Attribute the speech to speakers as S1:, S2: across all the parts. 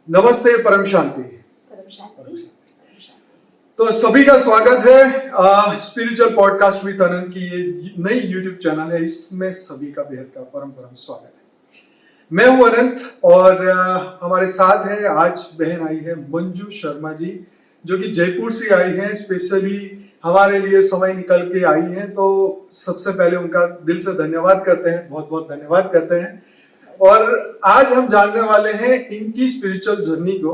S1: नमस्ते परम शांति।
S2: परम शांति।
S1: तो सभी का स्वागत है स्पिरिचुअल पॉडकास्ट विद अनंत की ये नई यूट्यूब चैनल है। इसमें सभी का बेहद का परम परम स्वागत है। मैं हूं अनंत और हमारे साथ है आज बहन आई है मंजू शर्मा जी, जो कि जयपुर से आई है, स्पेशली हमारे लिए समय निकल के आई है। तो सबसे पहले उनका दिल से धन्यवाद करते हैं, बहुत बहुत धन्यवाद करते हैं। और आज हम जानने वाले हैं इनकी स्पिरिचुअल जर्नी को।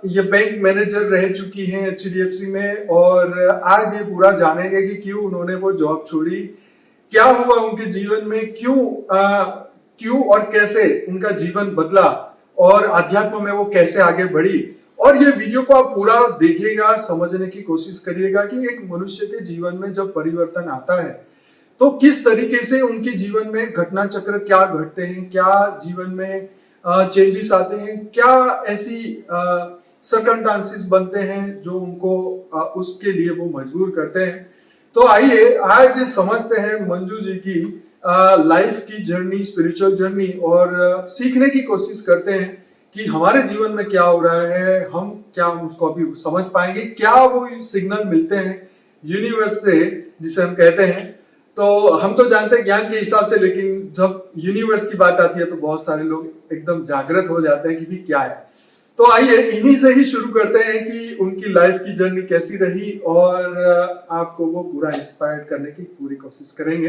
S1: ये बैंक मैनेजर रह चुकी हैं HDFC में, और आज ये पूरा जानेंगे कि क्यों उन्होंने वो जॉब छोड़ी, क्या हुआ उनके जीवन में, क्यों और कैसे उनका जीवन बदला, और अध्यात्म में वो कैसे आगे बढ़ी। और ये वीडियो को आप पूरा देखिएगा, समझने की कोशिश करिएगा कि एक मनुष्य के जीवन में जब परिवर्तन आता है तो किस तरीके से उनके जीवन में घटना चक्र क्या घटते हैं, क्या जीवन में चेंजेस आते हैं, क्या ऐसी सर्कमस्टांसेस बनते हैं जो उनको उसके लिए वो मजबूर करते हैं। तो आइए आज समझते हैं मंजू जी की लाइफ की जर्नी, स्पिरिचुअल जर्नी, और सीखने की कोशिश करते हैं कि हमारे जीवन में क्या हो रहा है, हम क्या उसको अभी समझ पाएंगे, क्या वो सिग्नल मिलते हैं यूनिवर्स से जिसे हम कहते हैं। तो हम तो जानते हैं ज्ञान के हिसाब से, लेकिन जब यूनिवर्स की बात आती है तो बहुत सारे लोग एकदम जागृत हो जाते हैं कि भी क्या है। तो आइए इन्हीं से ही शुरू करते हैं कि उनकी लाइफ की जर्नी कैसी रही, और आपको वो पूरा इंस्पायर करने की पूरी कोशिश करेंगे।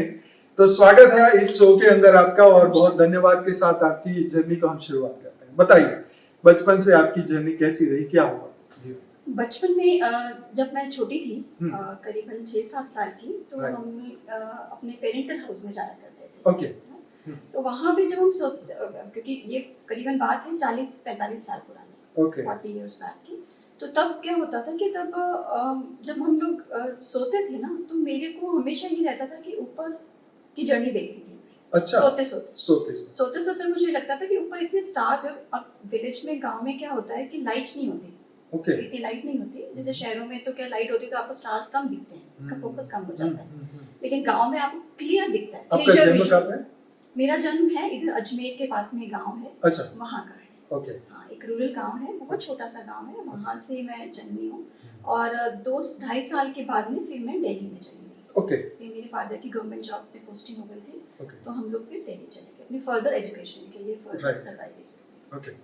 S1: तो स्वागत है इस शो के अंदर आपका, और बहुत धन्यवाद के साथ आपकी जर्नी को हम शुरुआत करते हैं। बताइए बचपन से आपकी जर्नी कैसी रही, क्या हुआ जी?
S2: बचपन में जब मैं छोटी थी, करीबन 6-7 साल की, तो हम अपने पेरेंटल हाउस में जाया करते थे।
S1: ओके।
S2: तो वहाँ पे जब हम क्योंकि ये करीबन बात है 40-45 साल पुरानी,
S1: ओके।
S2: 40 इयर्स बैक की। तो तब क्या होता था कि तब जब हम लोग सोते थे ना, तो मेरे को हमेशा ये रहता था कि ऊपर की जर्नी देखती थी।
S1: अच्छा।
S2: सोते सोते मुझे लगता था कि ऊपर इतने स्टार्स है। अब विलेज में, गांव में क्या होता है कि लाइट्स नहीं होती, इतनी लाइट नहीं होती। जैसे शहरों में तो क्या लाइट होती तो आपको स्टार्स कम दिखते हैं, उसका फोकस कम हो जाता है। लेकिन गांव में आपको क्लियर दिखता है।
S1: आपका जन्म कहाँ है?
S2: मेरा जन्म है इधर अजमेर के पास में गांव है।
S1: अच्छा।
S2: वहाँ का है।
S1: ओके।
S2: हाँ, एक रूरल गांव है, बहुत छोटा सा गांव है। वहाँ से मैं जन्मी हूँ, और 2-2.5 साल के बाद में फिर मैं दिल्ली में चली गई।
S1: ओके।
S2: फिर मेरे फादर की गवर्नमेंट जॉब पे पोस्टिंग हो गई थी।
S1: ओके।
S2: तो हम लोग फिर दिल्ली चले गए अपनी फर्दर एजुकेशन के लिए, फर्दर सर्वाइवल।
S1: ओके।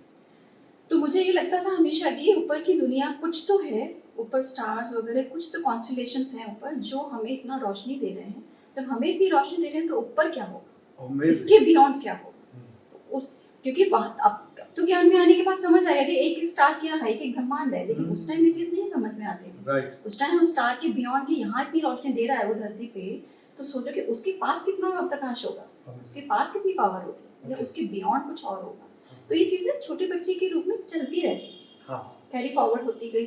S2: तो मुझे ये लगता था हमेशा कि ऊपर की दुनिया कुछ तो है, ऊपर स्टार्स वगैरह कुछ तो कॉन्स्टेलेशंस हैं ऊपर, जो हमें इतना रोशनी दे रहे हैं। जब हमें इतनी रोशनी दे रहे हैं तो ऊपर क्या होगा, इसके बियॉन्ड क्या होगा। तो उस क्योंकि अब तो ज्ञान में आने के बाद समझ आया कि एक स्टार क्या है, एक ब्रह्मांड है। लेकिन उस टाइम ये चीज़ नहीं समझ में आती थी। उस टाइम उस स्टार के बियॉन्ड की यहाँ इतनी रोशनी दे रहा है वो धरती पे, तो सोचो कि उसके पास कितना प्रकाश होगा, उसके पास कितनी पावर होगी, या उसके बियॉन्ड कुछ और होगा। तो ये चीज़ें छोटे बच्चे के रूप में चलती रहती थी। कैरी फॉरवर्ड होती गई।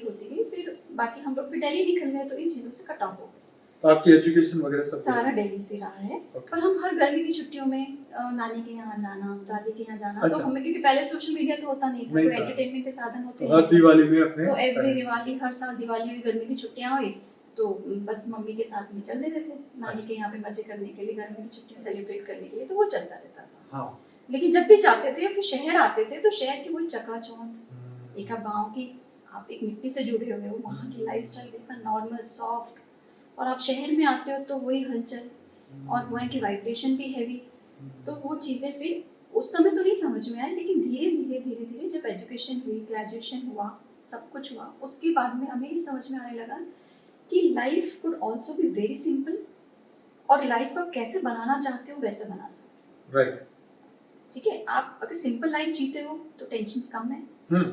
S2: फिर बाकी हम लोग फिर दिल्ली निकल गए, तो इन चीज़ों से कट ऑफ हो गए।
S1: तो आपकी एजुकेशन वगैरह सब
S2: सारा दिल्ली से रहा है। पर हम हर गर्मी की छुट्टियों में नानी के यहाँ जाना, दादी के यहाँ जाना। तो हमें, क्योंकि पहले सोशल मीडिया तो होता नहीं था, कोई एंटरटेनमेंट के साधन होते
S1: हर दिवाली में अपने,
S2: तो एवरी दिवाली, हर साल दिवाली में गर्मी की छुट्टियाँ हुई तो बस मम्मी के साथ में चल देते थे नानी के यहाँ पे मजे करने के लिए, गर्मी की छुट्टियाँ सेलिब्रेट करने के लिए। तो वो चलता रहता था। लेकिन जब भी जाते थे, फिर शहर आते थे, तो शहर की वही चकाचौंध, एक गाँव की, आप एक मिट्टी से जुड़े हुए हो, वहाँ की लाइफस्टाइल इतना नॉर्मल सॉफ्ट, और आप शहर में आते हो तो वही हलचल, और वहाँ की वाइब्रेशन भी हैवी। तो वो चीज़ें फिर उस समय तो नहीं समझ में आई, लेकिन धीरे धीरे जब एजुकेशन हुई, ग्रेजुएशन हुआ, सब कुछ हुआ, उसके बाद में हमें ये समझ में आने लगा कि life could also be very simple, और लाइफ को आप कैसे बनाना चाहते हो वैसे बना सकते हो। ठीक है, आप अगर सिंपल लाइफ जीते हो तो टेंशन्स कम है,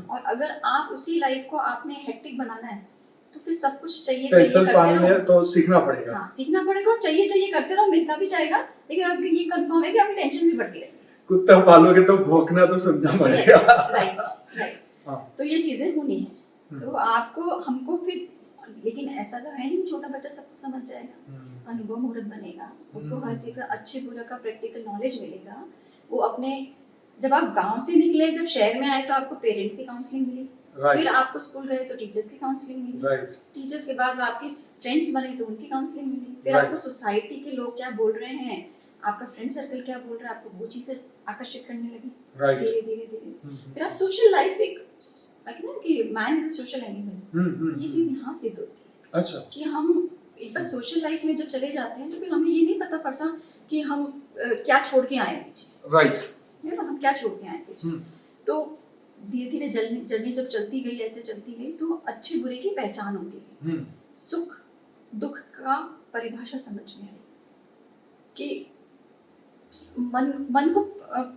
S2: और अगर आप उसी लाइफ को आपने हेक्टिक बनाना है तो फिर सब कुछ चाहिए करते रहो,
S1: तो सीखना पड़ेगा।
S2: हाँ, सीखना पड़ेगा, और चाहिए करते रहो, मिलता भी जाएगा। लेकिन अब ये कंफर्म है कि आपकी टेंशन भी बढ़ती रहेगी।
S1: कुत्ता पालोगे तो भौंकना तो सुनना पड़ेगा।
S2: राइट। तो ये चीजें होनी है। तो आपको, हमको फिर, लेकिन ऐसा तो है नहीं छोटा बच्चा सब कुछ समझ जाएगा। अनुभव मुहूर्त बनेगा, उसको हर चीज का अच्छे बुरे का प्रैक्टिकल नॉलेज मिलेगा। वो अपने, जब आप गांव से निकले, जब शहर में आए, तो आपको पेरेंट्स की काउंसलिंग मिली। फिर आपको स्कूल गए तो टीचर्स की काउंसलिंग मिली। टीचर्स के बाद आपकी फ्रेंड्स बने तो उनकी काउंसलिंग मिली। फिर आपको सोसाइटी के लोग क्या बोल रहे हैं, आपका फ्रेंड सर्कल क्या बोल रहा है, आपको वो चीज़ें आकर्षित करने लगी
S1: राइट
S2: धीरे धीरे धीरे। फिर आप सोशल लाइफ एक कहते हैं ना कि man is a social animal, ये चीज यहाँ सिद्ध होती है।
S1: अच्छा
S2: कि हम एक बार सोशल लाइफ में जब चले जाते हैं तो फिर हमें ये नहीं पता पड़ता कि हम क्या छोड़ के आए पीछे,
S1: राइट
S2: है ना, हम क्या छोड़ के आए पीछे। तो धीरे धीरे जर्नी जब चलती गई, ऐसे चलती गई, तो अच्छे बुरे की पहचान होती गई, सुख दुख का परिभाषा समझ में आई कि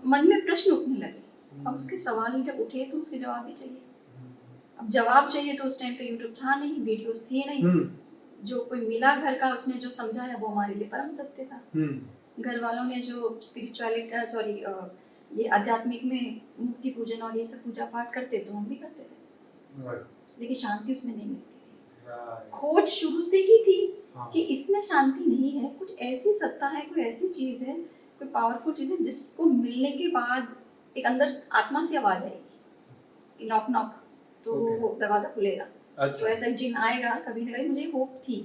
S2: मन में प्रश्न उठने लगे। अब उसके सवाल जब उठे तो उसके जवाब भी चाहिए। अब जवाब चाहिए तो उस टाइम तो यूट्यूब था नहीं, वीडियोस थे नहीं, जो कोई मिला घर का उसने जो समझाया वो हमारे लिए परम सत्य था। घर वालों ने जो स्पिरिचुअलिटी ये आध्यात्मिक में मुक्ति पूजन और ये सब पूजा पाठ करते तो हम भी करते थे, लेकिन शांति उसमें नहीं मिलती थी। खोज शुरू से ही थी कि इसमें शांति नहीं है, कुछ ऐसी सत्ता है, कोई ऐसी चीज है, कोई पावरफुल चीज है जिसको मिलने के बाद एक अंदर आत्मा से आवाज आएगी कि नॉक नॉक, तो वो दरवाजा खुलेगा।
S1: अच्छा।
S2: तो ऐसा जिन आएगा कभी ना कभी, मुझे होप थी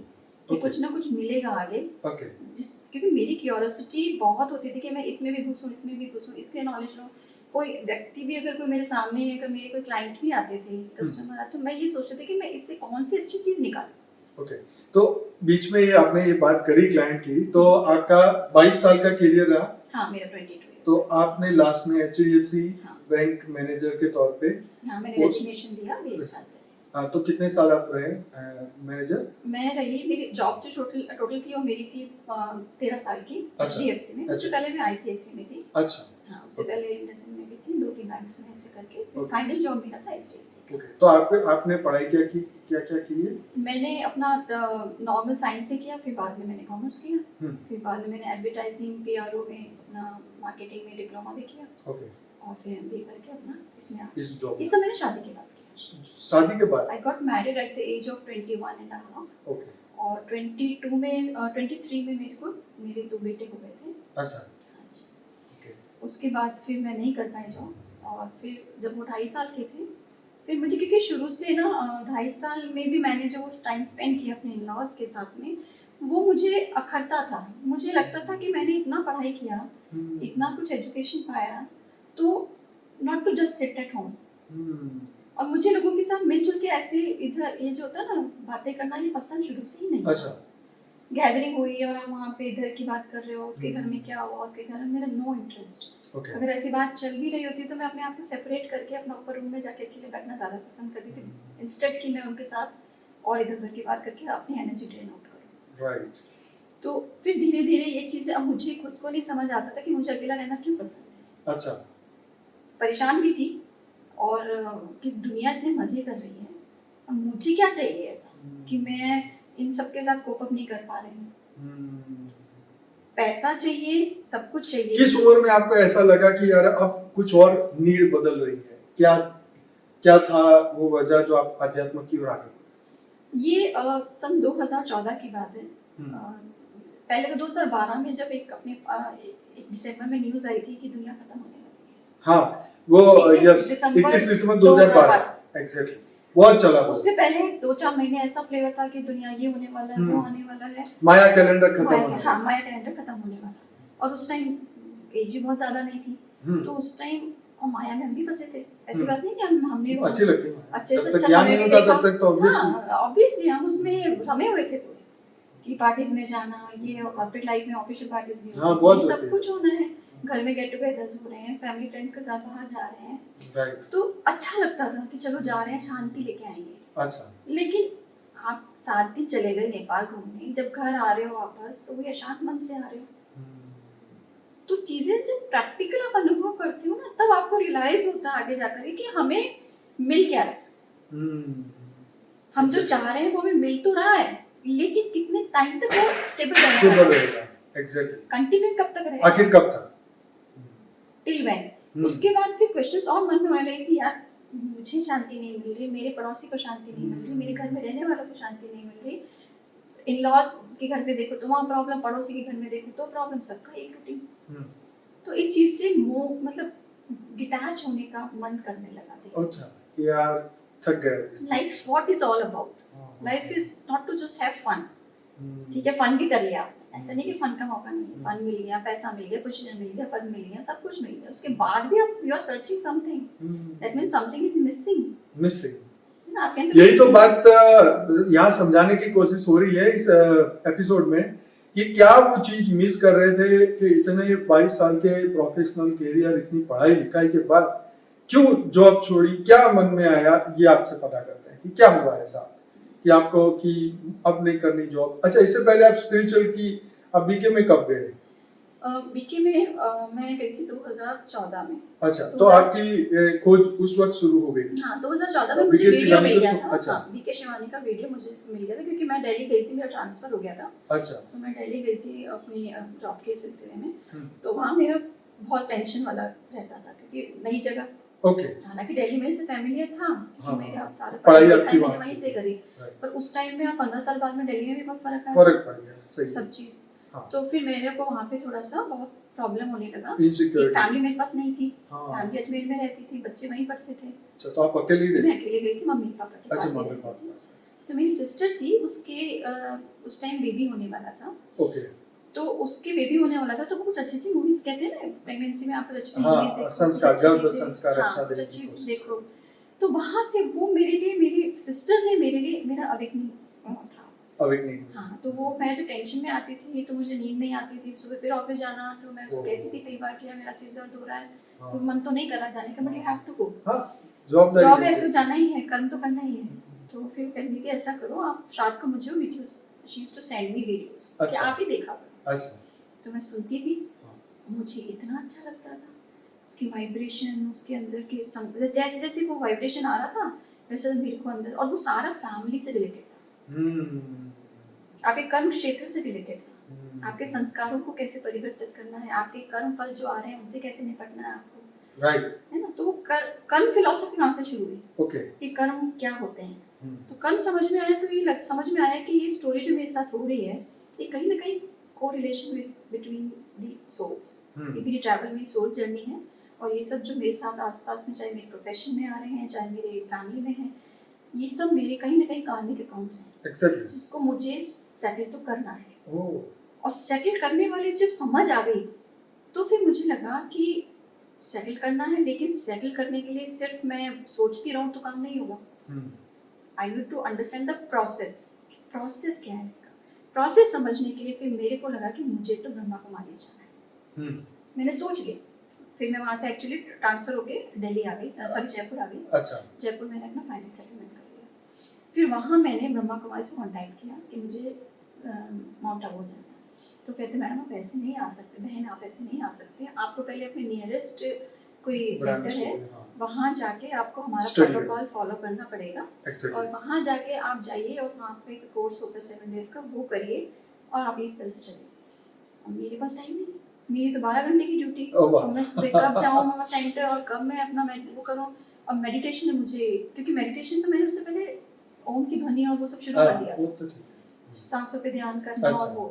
S2: कि कुछ ना कुछ मिलेगा आगे। क्योंकि मेरी क्यूरियोसिटी बहुत होती थी कि मैं इसमें भी घुसूं, इसमें भी घुसूं, इसके नॉलेज लूं। कोई व्यक्ति भी अगर कोई मेरे सामने है, अगर मेरे कोई क्लाइंट भी आते थे, कस्टमर आते, तो मैं ये सोचती थी कि मैं इससे कौन सी अच्छी चीज निकालूं।
S1: ओके, तो बीच में ये आपने ये बात करी क्लाइंट की, तो आपका 22 साल का करियर रहा।
S2: हाँ, मेरा 22
S1: तो आपने लास्ट में HDFC बैंक मैनेजर के तौर पे
S2: मैंने रेजिग्नेशन दिया अभी 1 साल पहले।
S1: तो कितने साल आप रहे मैनेजर? मैं
S2: रही, मेरी जॉब जो टोटल थी वो मेरी थी 13 साल की HDFC में। उससे पहले मैं ICICI में थी।
S1: अच्छा।
S2: हाँ, उससे पहले इंडस्ट्री में भी थी, 2-3 बैंक्स में ऐसे करके फाइनल जॉब मेरा था HDFC।
S1: ओके, तो आपने पढ़ाई क्या की है?
S2: मैंने अपना नॉर्मल साइंस से किया, फिर बाद में मैंने कॉमर्स किया, फिर बाद में मैंने एडवर्टाइजिंग PRO में अपना मार्केटिंग में डिप्लोमा भी किया। ओके। और फिर MBA करके अपना इसमें इस जॉब इस सब मैंने शादी के बाद किया।
S1: शादी के बाद?
S2: I got married at the age of 21 and a half.
S1: Okay.
S2: और 23 में मेरे 2 बेटे हो गए थे।
S1: अच्छा।
S2: ओके। उसके बाद फिर मैं नहीं कर पाई जॉब, और फिर जब वो 2.5 साल के थे, फिर मुझे, क्योंकि शुरू से ना 2.5 साल में भी मैंने जो टाइम स्पेंड किया अपने इन-लॉज के साथ में, वो मुझे अखरता था। मुझे लगता था कि मैंने इतना पढ़ाई किया, इतना कुछ एजुकेशन पाया, तो not to just sit at home. और मुझे लोगों के साथ मिलजुल के ऐसे इधर ये जो होता है ना बातें करना, ये पसंद शुरू से ही नहीं। अच्छा। गैदरिंग हुई और आप वहाँ पे इधर की बात कर रहे हो, उसके घर में क्या हुआ, उसके घर में, मेरा नो इंटरेस्ट। अगर ऐसी बात चल भी रही होती तो मैं अपने आप को सेपरेट करके अपना ऊपर रूम में जाके अकेले बैठना ज़्यादा पसंद करती थी, इंस्टेड कि मैं उनके साथ और इधर उधर की बात करके अपनी एनर्जी ड्रेन आउट करूँ। राइट। तो फिर धीरे धीरे ये चीज़ें, अब मुझे खुद को नहीं समझ आता था कि मुझे अकेला रहना क्यों पसंद है। अच्छा। परेशान भी थी, और कि दुनिया इतने मजे कर रही है, अब मुझे क्या चाहिए ऐसा कि मैं इन सब के साथ कोप अप नहीं कर पा रही हूँ। पैसा चाहिए, सब कुछ चाहिए।
S1: किस उम्र में आपको ऐसा लगा कि यार अब कुछ और नीड बदल रही है? क्या था वो वजह जो आप अध्यात्म की ओर आगे?
S2: ये सन 2014 की बात है। पहले तो 2012 में जब एक दिसंबर में न्यूज आई थी कि दुनिया खत्म होने वाली है। हाँ, वो 21 दिसंबर 2012 एग्जैक्टली, बहुत चला। उससे पहले 2-4 महीने ऐसा फ्लेवर था कि दुनिया ये होने वाला है, वो आने वाला है,
S1: माया कैलेंडर खत्म होने वाला।
S2: हाँ, माया कैलेंडर खत्म होने वाला। और उस टाइम एज भी बहुत ज्यादा नहीं थी, तो उस टाइम और माया में हम भी फंसे थे। ऐसी बात नहीं कि हमने
S1: अच्छी लगती है,
S2: अच्छे से
S1: अच्छा ज्ञान नहीं होता तब तक तो
S2: ऑब्वियसली हम उसमें रमे हुए थे पूरे, कि पार्टीज में जाना, ये कॉर्पोरेट लाइफ में ऑफिशियल पार्टीज भी होती है, सब कुछ होना है, घर में गेट टुगेदर्स हो रहे हैं, फैमिली फ्रेंड्स के साथ बाहर जा रहे हैं, राइट। तो अच्छा लगता था कि चलो जा रहे हैं, शांति लेके आएंगे। अच्छा। लेकिन आप 7 दिन चले गए नेपाल घूमने, जब घर आ रहे हो वापस तो वही अशांत मन से आ रहे हो। तो चीजें जब प्रैक्टिकल आप अनुभव करते हो ना, तब आपको रियलाइज होता है आगे जाकर कि हमें मिल क्या रहा है। हम जो चाह रहे हैं वो हमें मिल तो रहा है, लेकिन कितने टाइम तक वो स्टेबल रहेगा, एग्जैक्टली कंटिन्यू कब तक रहेगा, आखिर कब तक, टिल व्हेन। उसके बाद फिर क्वेश्चंस और मन में आने लगे कि यार मुझे शांति नहीं मिल रही, मेरे पड़ोसी को शांति नहीं मिल रही, मेरे घर में रहने वालों को शांति नहीं मिल रही, इन-लॉज के घर पे देखो तो वहाँ प्रॉब्लम, पड़ोसी के घर में देखो तो प्रॉब्लम, सबका एक रूटीन। तो इस चीज से मतलब डिटैच होने का मन करने लगा।
S1: अच्छा, यार थक गए।
S2: Life what is all about, life is not to just have fun. ठीक है, फन भी कर लिया आपने, ऐसा नहीं कि फन का मौका नहीं है, फन मिल गया, पैसा मिल गया, पोजीशन मिल गया, पद मिल गया, सब कुछ मिल गया, उसके बाद भी आप you are searching something, that means something is missing. आप कहते
S1: यही तो बात यहाँ समझाने की कोशिश हो रही है इस एपिसोड में कि क्या वो चीज मिस कर रहे थे कि इतने 22 साल के प्रोफेशनल कैरियर, इतनी पढ़ाई लिखाई के बाद क्यों जॉब छोड़ी, क्या मन में आया, ये आपसे पता करते हैं कि क्या हुआ ऐसा कि आपको कि अब नहीं करनी जॉब। अच्छा, इससे पहले आप स्पिरिचुअल की अब बीके में कब गए?
S2: बीके में मैं गई थी 2014 में।
S1: अच्छा, तो आपकी खोज उस वक्त शुरू हो गई थी?
S2: हाँ, 2014 में मुझे
S1: बीके
S2: वीडियो
S1: शिवानी
S2: मिल
S1: को
S2: गया था।
S1: अच्छा।
S2: हाँ, बीके शिवानी का वीडियो मुझे मिल गया था क्योंकि मैं दिल्ली गई थी, मेरा ट्रांसफर हो गया था।
S1: अच्छा।
S2: तो मैं दिल्ली गई थी अपनी जॉब के सिलसिले में।
S1: हम्म।
S2: तो वहाँ मेरा बहुत टेंशन वाला रहता था क्योंकि नई जगह,
S1: ओके।
S2: हालांकि दिल्ली मेरे से फैमिलियर था क्योंकि
S1: हाँ,
S2: मेरे आप सारा
S1: पढ़ाई
S2: पढ़ाई
S1: आपकी
S2: लिखाई
S1: वहाँ
S2: मैंने वहीं
S1: से
S2: से करी,
S1: राइट।
S2: पर उस टाइम में 15 साल बाद में दिल्ली में भी बहुत फर्क आया,
S1: फर्क पड़ गया, सही
S2: सब चीज़।
S1: हाँ।
S2: तो फिर मेरे को वहाँ पे थोड़ा सा बहुत प्रॉब्लम होने लगा। एक
S1: इनसिक्योरिटी।
S2: फैमिली मेरे पास नहीं थी,
S1: हाँ।
S2: फैमिली अजमेर में रहती थी, बच्चे वहीं पढ़ते थे।
S1: अच्छा, तो आप अकेले ही
S2: मैं
S1: रहे?
S2: अकेले गई थी, मम्मी पापा के
S1: अच्छा,
S2: पास ही
S1: मम्मी
S2: रहती
S1: पापा
S2: थी।
S1: पास।
S2: तो मेरी सिस्टर थी, उसके उस टाइम बेबी होने वाला था।
S1: ओके।
S2: तो उसके बेबी होने वाला था, तो वो कुछ अच्छी अच्छी मूवीज कहते हैं ना प्रेगनेंसी में, आप कुछ अच्छी
S1: हाँ,
S2: मूवीज देखो,
S1: संस्कार,
S2: कुछ अच्छी
S1: गर्भ
S2: चीजें,
S1: संस्कार
S2: हाँ,
S1: अच्छा
S2: कुछ
S1: देने की
S2: अच्छी
S1: कोशिश।
S2: देखो। तो वहां से वो मेरे लिए, मेरी सिस्टर ने मेरे लिए मेरा अवेकनिंग था।
S1: अवेकनिंग।
S2: हाँ, तो वो मैं जो टेंशन में आती थी तो मुझे नींद नहीं आती थी, सुबह फिर ऑफिस जाना, तो मैं उसको कहती थी कई बार कि यार मेरा सिर दर्द हो रहा है,
S1: हाँ।
S2: तो मन तो नहीं कर रहा जाने का, but you have to go.
S1: हाँ, जॉब
S2: है तो जाना ही है, कर्म तो करना ही है। तो फिर कहती थी ऐसा करो, आप रात को मुझे videos, she used to send me videos कि
S1: अच्छा।
S2: आप ही देखा करो।
S1: अच्छा।
S2: तो मैं सुनती थी,
S1: हाँ।
S2: मुझे इतना अच्छा लगता था, उसकी वाइब्रेशन, उसके अंदर के जैसे जैसे वो वाइब्रेशन आ रहा था वैसे मेरे को अंदर, और वो सारा फैमिली से रिलेटेड था, आपके कर्म क्षेत्र से रिलेटेड था, आपके संस्कारों को कैसे परिवर्तित करना है, आपके कर्म फल जो आ रहे हैं उनसे कैसे निपटना है आपको,
S1: राइट,
S2: है ना। तो वो कर्म फिलॉसफी वहाँ से शुरू हुई।
S1: ओके।
S2: कि कर्म क्या होते हैं। तो कर्म समझ में आया, तो ये समझ में आया कि ये स्टोरी जो मेरे साथ हो रही है ये कहीं ना कहीं कोरिलेशन बिटवीन दी सोल्स, ये मेरी ट्रैवल में सोल जर्नी है। और ये सब जो मेरे साथ आसपास में, चाहे मेरे प्रोफेशन में आ रहे हैं, चाहे मेरे फैमिली में हैं, ये सब मेरे कहीं ना कहीं कार्मिक अकाउंट्स हैं,
S1: एक्जेक्टली,
S2: जिसको मुझे सेटल तो करना है।
S1: ओह।
S2: और सेटल करने वाली जब समझ आ गई तो फिर मुझे लगा कि सेटल करना है, लेकिन सेटल करने के लिए सिर्फ मैं सोचती रहूं तो काम नहीं होगा। I need to understand the process. Process क्या है इसका, प्रोसेस समझने के लिए फिर मेरे को लगा कि मुझे तो ब्रह्मा कुमारी जाना है। मैंने सोच लिया, फिर मैं वहाँ से एक्चुअली ट्रांसफर होके दिल्ली आ गई, सॉरी जयपुर आ गई। अच्छा। जयपुर मैंने अपना फाइनल सेटलमेंट कर लिया। फिर वहाँ मैंने ब्रह्मा कुमारी से कॉन्टैक्ट किया कि मुझे माउंट आबू जाना है। तो कहते मैडम आप ऐसे नहीं आ सकते, बहन आप ऐसे नहीं आ सकते, आपको पहले अपने नियरेस्ट कोई सेंटर है, हाँ, वहाँ जाके आपको हमारा प्रोटोकॉल फॉलो करना पड़ेगा। और वहाँ जाके आप जाइए और वहाँ पे एक कोर्स होता है 7 डेज का, वो करिए और आप इस तरह से चलिए। और मेरे पास टाइम नहीं, मेरी तो 12 घंटे की ड्यूटी, और मैं सुबह कब जाऊँ वहाँ सेंटर और कब मैं अपना वो करूँ। और मेडिटेशन में मुझे, क्योंकि मेडिटेशन तो मैंने उससे पहले ओम की ध्वनि और वो सब शुरू कर दिया था, सांसों पे ध्यान करना और वो,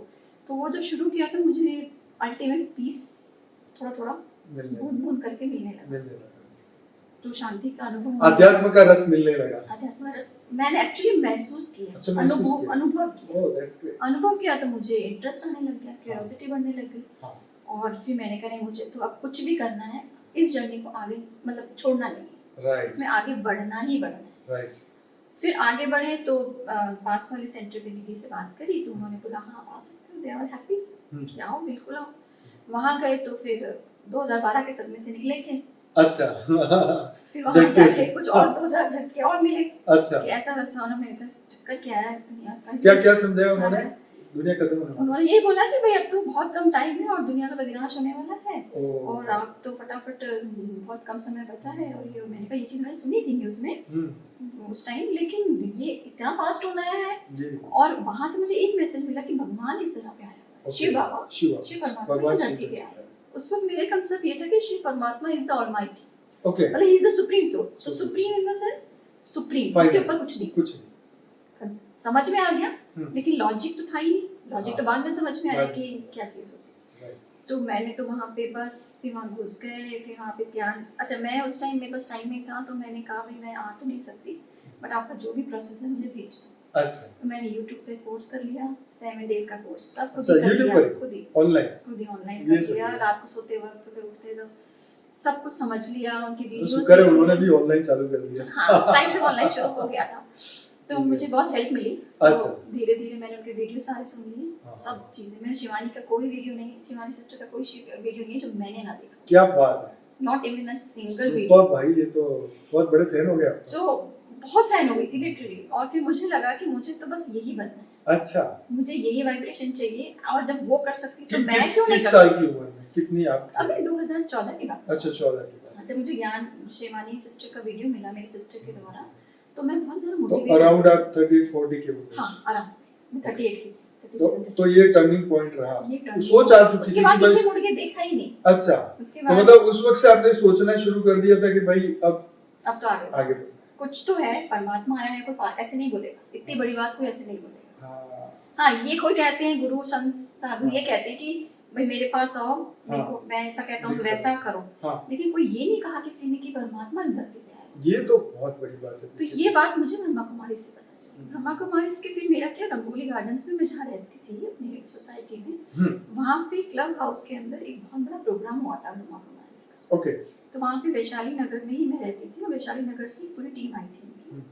S2: तो वो जब शुरू किया तो मुझे अल्टीमेट पीस थोड़ा थोड़ा बूंद बूंद करके मिलने लगा। तो शांति का अनुभव,
S1: अध्यात्म का रस मिलने लगा।
S2: अध्यात्म का रस मैंने एक्चुअली महसूस किया,
S1: अच्छा,
S2: अनुभव किया।
S1: Oh that's great.
S2: अनुभव किया तो मुझे इंटरेस्ट आने लग गया, क्यूरियोसिटी बढ़ने लग गई। और फिर मैंने कहा मुझे तो अब कुछ भी करना है, इस जर्नी को आगे मतलब छोड़ना नहीं है, राइट, इसमें आगे बढ़ना ही बढ़ना है, राइट। फिर आगे बढ़े तो पास वाले सेंटर पे दीदी से बात करी तो उन्होंने बोला हाँ आ सकते हो, दे आर हैप्पी कि आओ, बिल्कुल आओ। वहाँ गए तो फिर 2012 के सदमे से निकले थे। अच्छा। फिर वहाँ जाके कुछ और 2-4 झटके और मिले। अच्छा। कि ऐसा वैसा होना, मेरे पास चक्कर क्या है दुनिया का। क्या क्या समझाया उन्होंने? दुनिया खत्म होने, उन्होंने ये बोला कि भाई अब तो बहुत कम टाइम है और दुनिया का तो विनाश होने वाला है, और आप तो फटाफट बहुत कम समय बचा है। और ये मैंने कहा ये चीज़ मैंने सुनी थी न्यूज़ में उस टाइम, लेकिन ये इतना फास्ट होना है। और वहाँ से मुझे एक मैसेज मिला कि भगवान इस तरह पे आया है, शिव बाबा, शिव परमात्मा धरती पे आया। उस वक्त मेरे कंसेप्ट ये था कि शिव परमात्मा इज द ऑलमाइटी, ओके, मतलब he is the supreme soul. So supreme in the sense supreme, उसके ऊपर कुछ नहीं। समझ में आ गया, लेकिन लॉजिक तो था ही नहीं, लॉजिक तो बाद में समझ में आया कि क्या चीज़ होती है। तो मैंने तो वहाँ पे बस फिर वहाँ घुस गए, फिर वहाँ पे ध्यान, अच्छा मैं उस टाइम मेरे पास टाइम नहीं था तो मैंने कहा भाई मैं आ तो नहीं सकती, बट आपका जो भी प्रोसेस है मुझे भेज दो।
S1: अच्छा
S2: मैंने YouTube पे कोर्स कर लिया, 7 डेज का कोर्स, सब खुद
S1: अच्छा,
S2: ही कर
S1: YouTube
S2: लिया,
S1: पर
S2: खुद ही
S1: ऑनलाइन
S2: ऑनलाइन
S1: ये
S2: कर
S1: सही
S2: लिया।
S1: है।
S2: रात को सोते वक्त, सुबह उठते तो सब कुछ समझ लिया, उनकी वीडियोस
S1: शुक्र है
S2: देख
S1: उन्होंने
S2: ली।
S1: भी ऑनलाइन चालू कर दिया।
S2: हाँ, उस टाइम तक ऑनलाइन शुरू हो गया था, तो
S1: ठीक है।
S2: मुझे बहुत हेल्प मिली।
S1: अच्छा।
S2: तो धीरे धीरे मैंने उनके वीडियो सारे सुन लिए,
S1: हाँ।
S2: सब चीजें। मैंने शिवानी का कोई वीडियो नहीं, शिवानी सिस्टर का कोई वीडियो नहीं है जो मैंने ना देखा,
S1: क्या बात है,
S2: not even a single
S1: super
S2: video.
S1: भाई, ये तो बहुत बड़े फैन हो गए आप तो।
S2: तो बहुत फैन हो गई थी लिटरली, और फिर मुझे लगा कि मुझे तो बस यही बनना है,
S1: अच्छा,
S2: मुझे यही वाइब्रेशन चाहिए, और जब वो कर सकती तो मैं
S1: किस
S2: क्यों नहीं
S1: किस
S2: कर
S1: साल
S2: सकती।
S1: की उम्र में, कितनी आप थी?
S2: अभी 2014 की बात।
S1: अच्छा 14 की बात।
S2: जब मुझे ज्ञान शिवानी सिस्टर का वीडियो मिला मेरी सिस्टर के द्वारा, तो मैं बहुत ज्यादा
S1: तो
S2: मोटिवेट
S1: अराउंड आप 30 40 के होंगे।
S2: हाँ, आराम से मैं 38 की थी,
S1: तो
S2: 37
S1: तो ये टर्निंग पॉइंट रहा,
S2: ये
S1: तो
S2: turning
S1: सोच आ
S2: point।
S1: चुकी
S2: उसके
S1: थी
S2: बाद
S1: कि
S2: पीछे
S1: भाई,
S2: मुड़ के देखा ही नहीं।
S1: अच्छा,
S2: उसके
S1: तो
S2: बाद
S1: मतलब उस वक्त से आपने सोचना शुरू कर दिया था कि भाई अब
S2: अब तो आगे
S1: आगे
S2: कुछ तो है, परमात्मा आया है, कोई ऐसे नहीं बोलेगा, इतनी बड़ी बात कोई ऐसे नहीं बोलेगा।
S1: हाँ
S2: हाँ, ये कोई कहते हैं गुरु संत साधु,
S1: हाँ।
S2: ये कहते हैं कि भाई मेरे पास आओ,
S1: हाँ।
S2: देखो मैं ऐसा कहता हूँ
S1: देख
S2: वैसा
S1: सकते।
S2: करो,
S1: हाँ,
S2: लेकिन कोई ये नहीं कहा किसी ने कि परमात्मा इस धरती पे आया।
S1: ये तो बहुत बड़ी बात है।
S2: तो ये बात मुझे ब्रह्मा कुमारी से पता चली। ब्रह्मा कुमारी के फिर मेरा क्या, रंगोली गार्डन्स में मैं जहाँ रहती थी अपनी सोसाइटी में, वहाँ पे क्लब हाउस के अंदर एक बहुत बड़ा प्रोग्राम हुआ था ब्रह्मा कुमारी का।
S1: ओके।
S2: तो वहाँ पे वैशाली नगर में ही मैं रहती थी, और वैशाली नगर से पूरी टीम आई थी उनकी।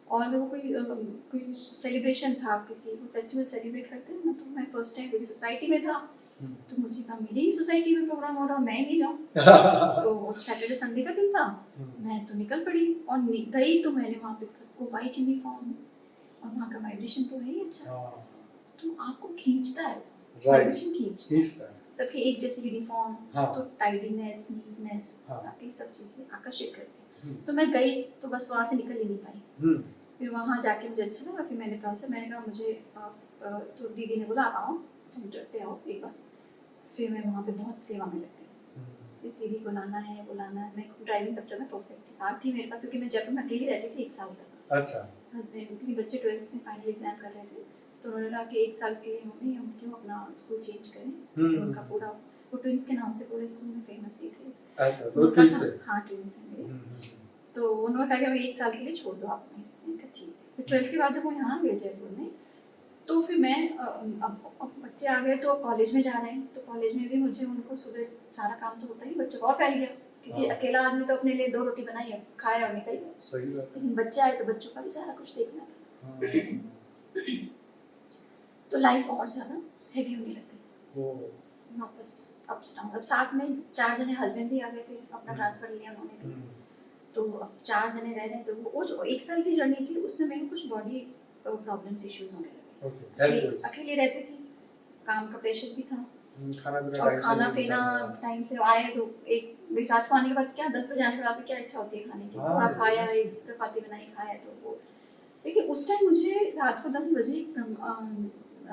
S2: और वो कोई सेलिब्रेशन था, किसी फेस्टिवल सेलिब्रेट करते हैं ना, तो मैं फर्स्ट टाइम मेरी सोसाइटी में था, तो मुझे कहा मेरी सोसाइटी में प्रोग्राम हो रहा, मैं नहीं जाऊँ। तो सैटरडे संडे का दिन था, मैं तो निकल पड़ी, और गई तो मैंने वहाँ पे खुद को वाइट यूनिफॉर्म, और वहाँ का वाइब्रेशन तो है ही अच्छा, तो आपको खींचता है, वाइब्रेशन खींचता है, सबकी एक जैसी यूनिफॉर्म, तो टाइडीनेस, नीटनेस, आपकी सब चीजें आकर्षित करती है। तो मैं गई तो बस वहाँ से निकल ही नहीं पाई। फिर वहाँ जाके मुझे अच्छा लगा, फिर मैंने मैंने कहा मुझे तो दीदी ने बोला आप आओ सेंटर पे आओ एक बार। फिर मैं वहाँ पे बहुत सेवा में लग गई, इस दीदी को लाना है, वो लाना है। मैं ड्राइविंग तब तक मैं परफेक्ट थी, कार थी मेरे पास, क्योंकि मैं जयपुर में अकेली रहती थी 1 साल तक।
S1: अच्छा।
S2: हस्बैंड, क्योंकि बच्चे 12th में फाइनल एग्जाम कर रहे थे, तो उन्होंने कहा कि 1 साल के लिए मम्मी हम क्यों अपना स्कूल चेंज करें, क्योंकि उनका पूरा, वो ट्विंस के नाम से पूरे स्कूल में फेमस ही थे।
S1: अच्छा, तो ट्विंस है? हाँ,
S2: ट्विंस हैं मेरे। तो उन्होंने कहा कि मैं 1 साल के लिए छोड़ दो आपने, मैंने कहा ठीक है। फिर 12th के बाद जब वो यहाँ गए जयपुर में, तो फिर मैं अब बच्चे आ गए तो कॉलेज में जा रहे हैं, तो कॉलेज में भी मुझे उनको सुबह सारा काम तो होता ही, बच्चों का और फैल गया, क्योंकि अकेला आदमी तो अपने लिए 2 रोटी बनाई है, खाया और निकल गया।
S1: सही बात है।
S2: लेकिन बच्चे आए तो बच्चों का भी सारा कुछ देखना था। तो लाइफ और ज्यादा हेवी होने लग गई, वापस अप्स डाउन। अब साथ में 4 जने हस्बैंड भी आ गए, फिर अपना ट्रांसफर लिया उन्होंने भी, तो अब 4 जने रह रहे हैं। तो वो जो 1 साल की जर्नी थी उसमें मेरे कुछ बॉडी प्रॉब्लम्स इश्यूज होने लगे। अकेले रहती थी, काम का प्रेशर भी था, खाना पीना टाइम से आए तो एक रात को आने के बाद क्या 10 बजे आने के बाद क्या इच्छा होती है खाने की, थोड़ा खाया, एक चपाती बनाई खाया, तो वो। लेकिन उस टाइम मुझे रात को 10 बजे